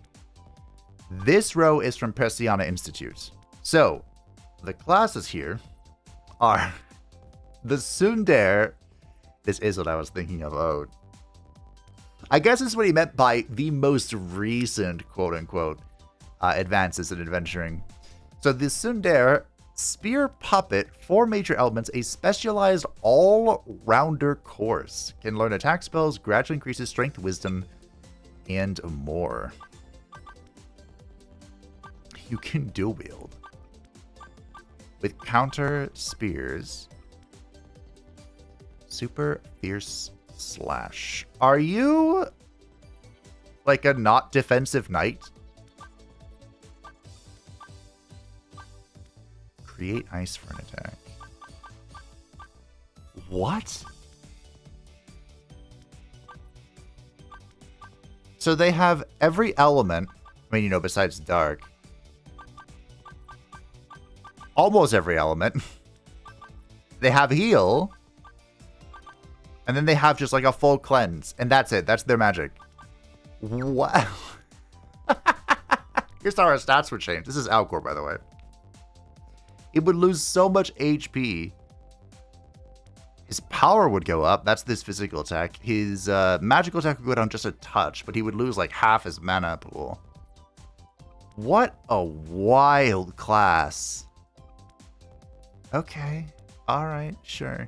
This row is from Preciana Institute. So, the classes here are the Tsundere. This is what I was thinking of. Oh, I guess this is what he meant by the most recent, quote-unquote, advances in adventuring. So the Tsundere, Spear Puppet, 4 major elements, a specialized all-rounder course. Can learn attack spells, gradually increases strength, wisdom, and more. You can dual wield with counter spears. Super fierce slash. Are you like a not defensive knight? Create ice for an attack. What? So they have every element. I mean, you know, besides dark. Almost every element. They have heal. And then they have just like a full cleanse. And that's it. That's their magic. Wow. Here's how our stats would change. This is Alcor, by the way. It would lose so much HP. His power would go up. That's this physical attack. His magical attack would go down just a touch, but he would lose like half his mana pool. What a wild class. Okay. All right. Sure.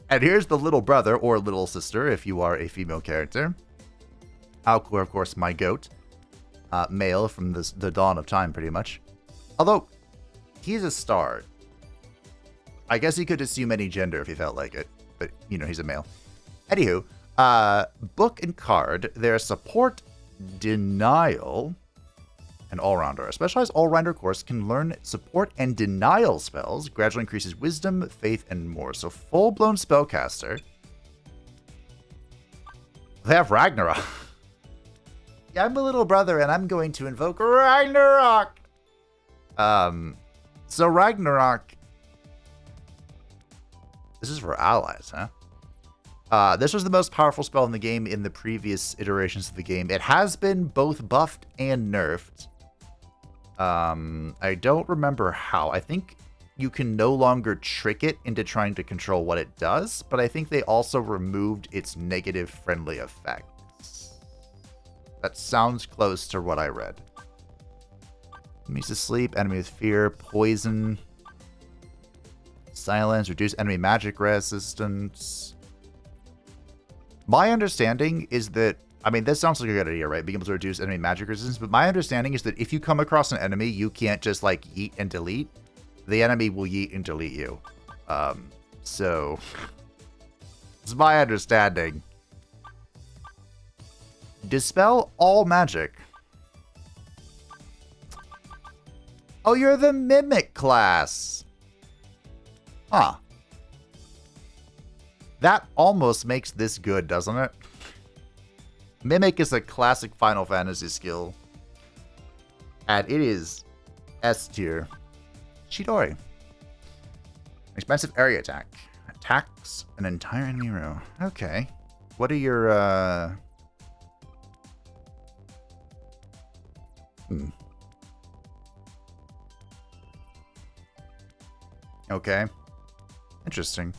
And here's the little brother or little sister if you are a female character. Alcor, of course, my goat. Male from the dawn of time, pretty much. Although, he's a star. I guess he could assume any gender if he felt like it. But, you know, he's a male. Anywho, book and card. Their support, denial, and all-rounder. A specialized all-rounder course can learn support and denial spells. Gradually increases wisdom, faith, and more. So, full-blown spellcaster. They have Ragnarok. I'm a little brother, and I'm going to invoke Ragnarok. So Ragnarok. This is for allies, huh? This was the most powerful spell in the game in the previous iterations of the game. It has been both buffed and nerfed. I don't remember how. I think you can no longer trick it into trying to control what it does, but I think they also removed its negative friendly effect. That sounds close to what I read. Enemies asleep, enemy with fear, poison, silence, reduce enemy magic resistance. My understanding is that, I mean, this sounds like a good idea, right? Being able to reduce enemy magic resistance, but my understanding is that if you come across an enemy, you can't just like yeet and delete. The enemy will yeet and delete you. So it's my understanding. Dispel all magic. Oh, you're the Mimic class. Huh. That almost makes this good, doesn't it? Mimic is a classic Final Fantasy skill. And it is S tier. Chidori. Expensive area attack. Attacks an entire enemy row. Okay. What are your, Okay. Interesting.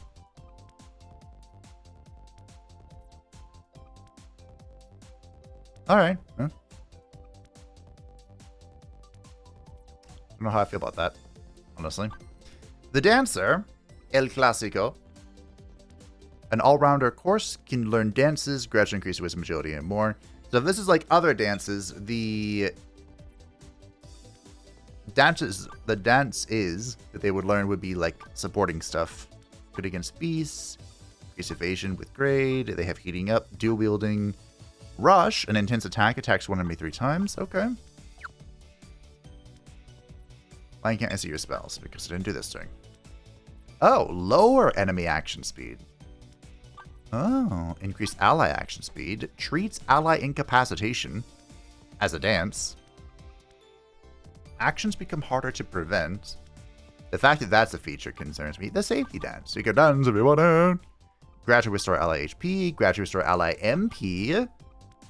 Alright. Huh? I don't know how I feel about that, honestly. The Dancer, El Clásico. An all-rounder course can learn dances, gradually increase wisdom, agility, and more. So if this is like other dances, the dance is that they would learn would be like supporting stuff. Good against beasts, increase evasion with grade, they have heating up, dual wielding, rush, an intense attack, attacks one enemy 3 times. Okay. Why can't I see your spells? Because I didn't do this thing. Oh, lower enemy action speed. Oh, increased ally action speed. Treats ally incapacitation as a dance. Actions become harder to prevent. The fact that that's a feature concerns me. The safety dance. You can dance if you want to. Gradually restore ally HP. Gradually restore ally MP.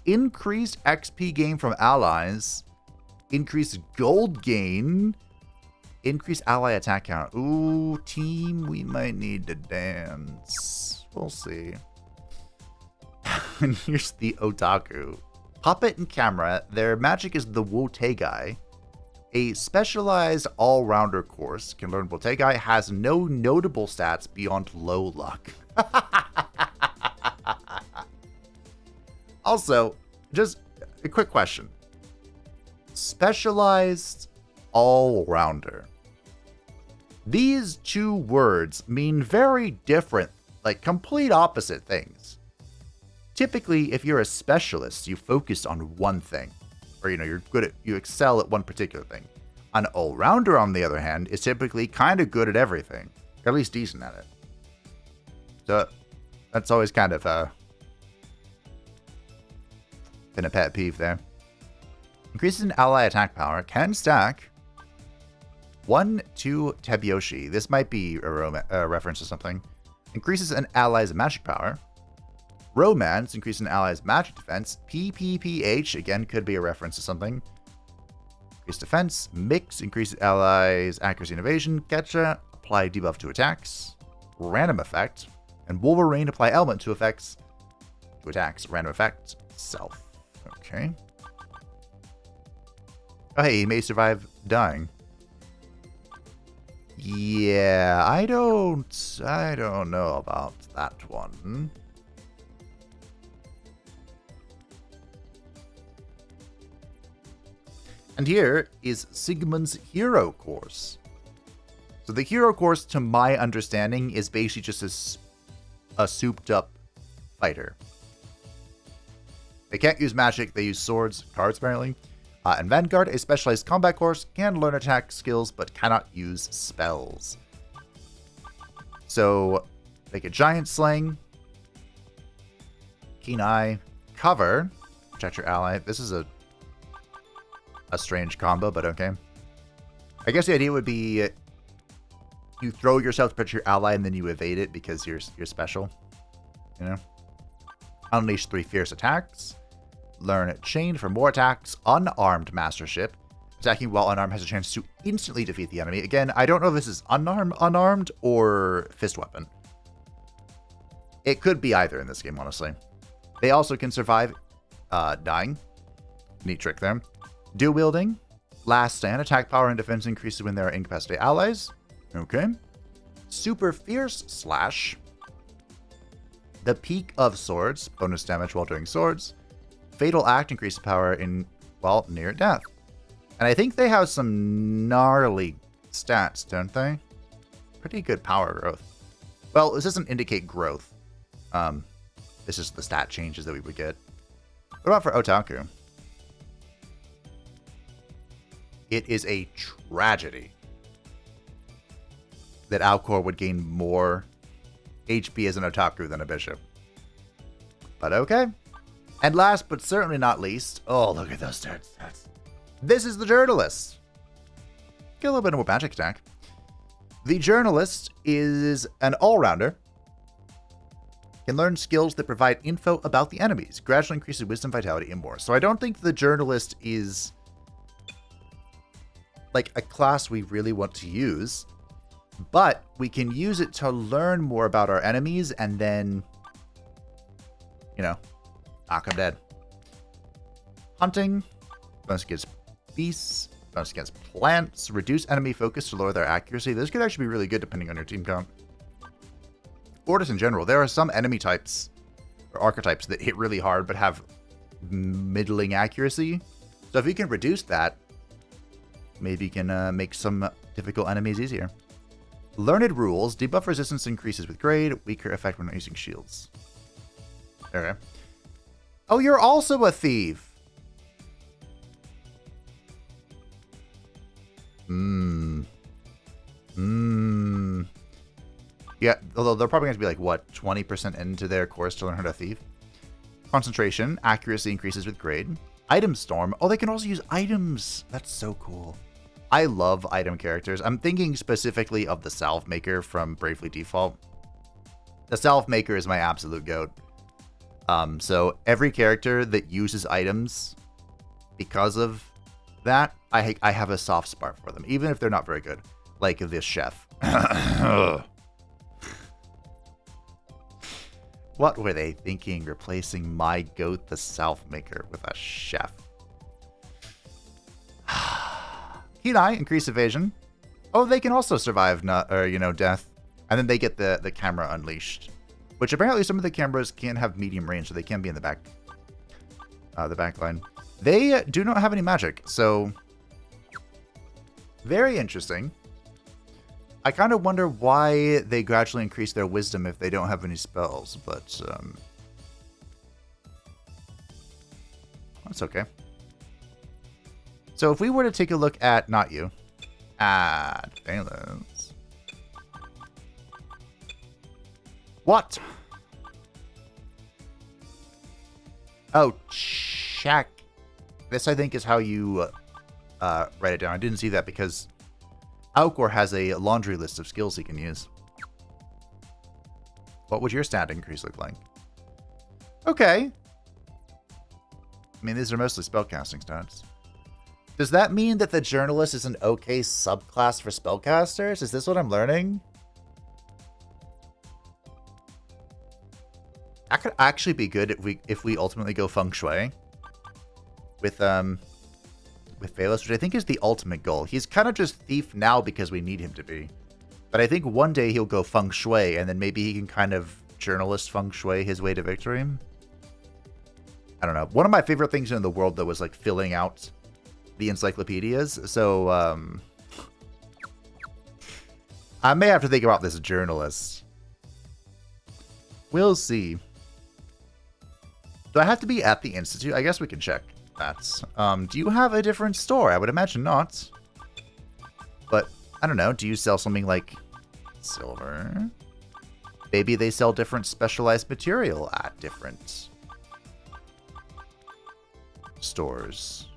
Increased XP gain from allies. Increased gold gain. Increased ally attack count. Ooh, team, we might need to dance. We'll see. And here's the otaku. Puppet and camera. Their magic is the Wotegai. A specialized all-rounder course. Can learn Wotegai. Has no notable stats beyond low luck. Also, just a quick question. Specialized all-rounder. These 2 words mean very different, like complete opposite things. Typically, if you're a specialist, you focus on one thing. Or, you excel at one particular thing. An all-rounder, on the other hand, is typically kind of good at everything. Or at least decent at it. So, that's always kind of been a pet peeve there. Increases in ally attack power, can stack 1, 2 Tebiyoshi. This might be a reference to something. Increases an ally's magic power. Romance, increases an ally's magic defense. PPPH, again, could be a reference to something. Increased defense. Mix, increases ally's accuracy and evasion. Getcha, apply debuff to attacks. Random effect. And Wolverine, apply element to effects. To attacks. Random effect. Self. Okay. Oh, hey, he may survive dying. Yeah, I don't know about that one. And here is Sigmund's hero course. So the hero course, to my understanding, is basically just a souped up fighter. They can't use magic, they use swords, cards apparently. And Vanguard, a specialized combat course, can learn attack skills but cannot use spells. So, make a giant sling, keen eye, cover, protect your ally. This is a strange combo, but okay. I guess the idea would be you throw yourself to protect your ally and then you evade it because you're special. You know? Unleash 3 fierce attacks. Learn Chain for more attacks. Unarmed Mastership. Attacking while unarmed has a chance to instantly defeat the enemy. Again, I don't know if this is unarmed or fist weapon. It could be either in this game, honestly. They also can survive dying. Neat trick there. Dual wielding. Last stand. Attack power and defense increases when there are incapacitated allies. Okay. Super fierce slash. The Peak of Swords. Bonus damage while doing swords. Fatal Act increases power in, well, near death. And I think they have some gnarly stats, don't they? Pretty good power growth. Well, this doesn't indicate growth. This is the stat changes that we would get. What about for Otaku? It is a tragedy that Alcor would gain more HP as an Otaku than a Bishop. But okay. And last but certainly not least, oh, look at those stats. This is the Journalist. Get a little bit more magic attack. The Journalist is an all-rounder. Can learn skills that provide info about the enemies. Gradually increases wisdom, vitality, and more. So I don't think the Journalist is like a class we really want to use. But we can use it to learn more about our enemies and then, you know, knock them dead. Hunting. Bonus against beasts. Bonus against plants. Reduce enemy focus to lower their accuracy. This could actually be really good depending on your team count. Or just in general. There are some enemy types or archetypes that hit really hard but have middling accuracy. So if you can reduce that, maybe you can make some difficult enemies easier. Learned rules. Debuff resistance increases with grade. Weaker effect when not using shields. Okay. Oh, you're also a thief. Yeah, although they're probably going to be like, what, 20% into their course to learn how to thief? Concentration. Accuracy increases with grade. Item storm. Oh, they can also use items. That's so cool. I love item characters. I'm thinking specifically of the Salve Maker from Bravely Default. The Salve Maker is my absolute goat. So every character that uses items, because of that, I have a soft spot for them, even if they're not very good. Like this chef. What were they thinking, replacing my goat, the Salve Maker, with a chef? Keen Eye, increase evasion. Oh, they can also survive, death. And then they get the camera unleashed. Which apparently some of the cameras can have medium range, so they can be in the back line. They do not have any magic, so very interesting. I kind of wonder why they gradually increase their wisdom if they don't have any spells, but that's okay. So if we were to take a look at, not you, at Valence. What? Oh, check. This, I think, is how you write it down. I didn't see that because Alcor has a laundry list of skills he can use. What would your stat increase look like? Okay. I mean, these are mostly spellcasting stats. Does that mean that the journalist is an okay subclass for spellcasters? Is this what I'm learning? That could actually be good if we ultimately go feng shui with Valus, which I think is the ultimate goal. He's kind of just thief now because we need him to be. But I think one day he'll go feng shui, and then maybe he can kind of journalist feng shui his way to victory. I don't know. One of my favorite things in the world, though, was like filling out the encyclopedias. So I may have to think about this journalist. We'll see. Do I have to be at the Institute? I guess we can check that. Do you have a different store? I would imagine not. But, I don't know. Do you sell something like silver? Maybe they sell different specialized material at different stores.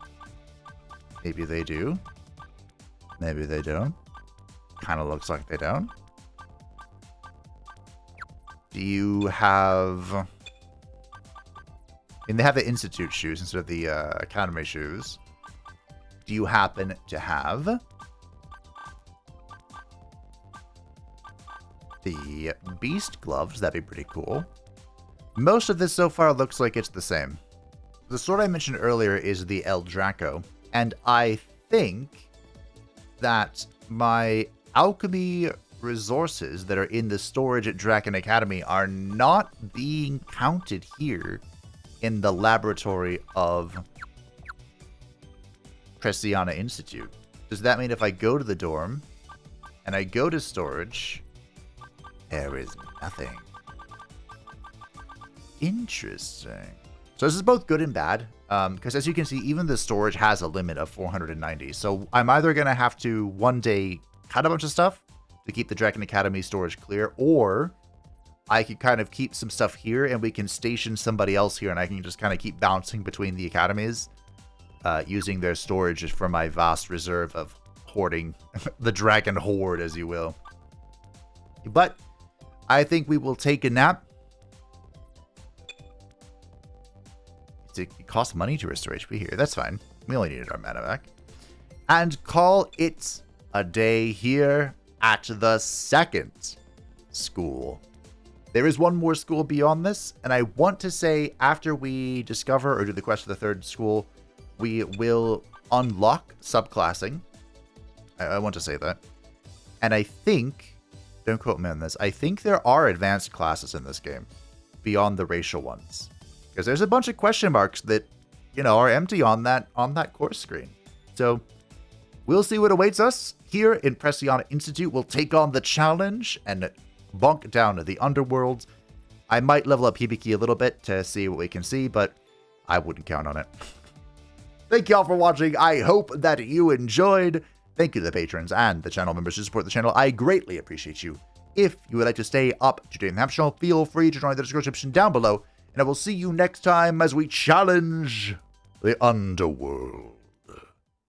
Maybe they do. Maybe they don't. Kind of looks like they don't. Do you have... And they have the Institute shoes instead of the Academy shoes. Do you happen to have the Beast gloves? That'd be pretty cool. Most of this so far looks like it's the same. The sword I mentioned earlier is the El Draco. And I think that my alchemy resources that are in the storage at Draken Academy are not being counted here in the laboratory of Preciana Institute. Does that mean if I go to the dorm and I go to storage, there is nothing? Interesting. So this is both good and bad, because as you can see, even the storage has a limit of 490. So I'm either going to have to one day cut a bunch of stuff to keep the Draken Academy storage clear, or I could kind of keep some stuff here and we can station somebody else here and I can just kind of keep bouncing between the academies, using their storage for my vast reserve of hoarding, the dragon hoard, as you will. But I think we will take a nap. It costs money to restore HP here. That's fine. We only needed our mana back. And call it a day here at the second school. There is one more school beyond this, and I want to say after we discover or do the quest for the third school, we will unlock subclassing. I want to say that. And I think, don't quote me on this, I think there are advanced classes in this game beyond the racial ones. Because there's a bunch of question marks that, you know, are empty on that course screen. So we'll see what awaits us here in Preciana Institute. We'll take on the challenge and bonk down the underworld. I might level up Hibiki a little bit to see what we can see, but I wouldn't count on it. Thank y'all for watching. I hope that you enjoyed. Thank you to the patrons and the channel members who support the channel. I greatly appreciate you. If you would like to stay up to date on the channel, feel free to join the description down below. And I will see you next time as we challenge the underworld.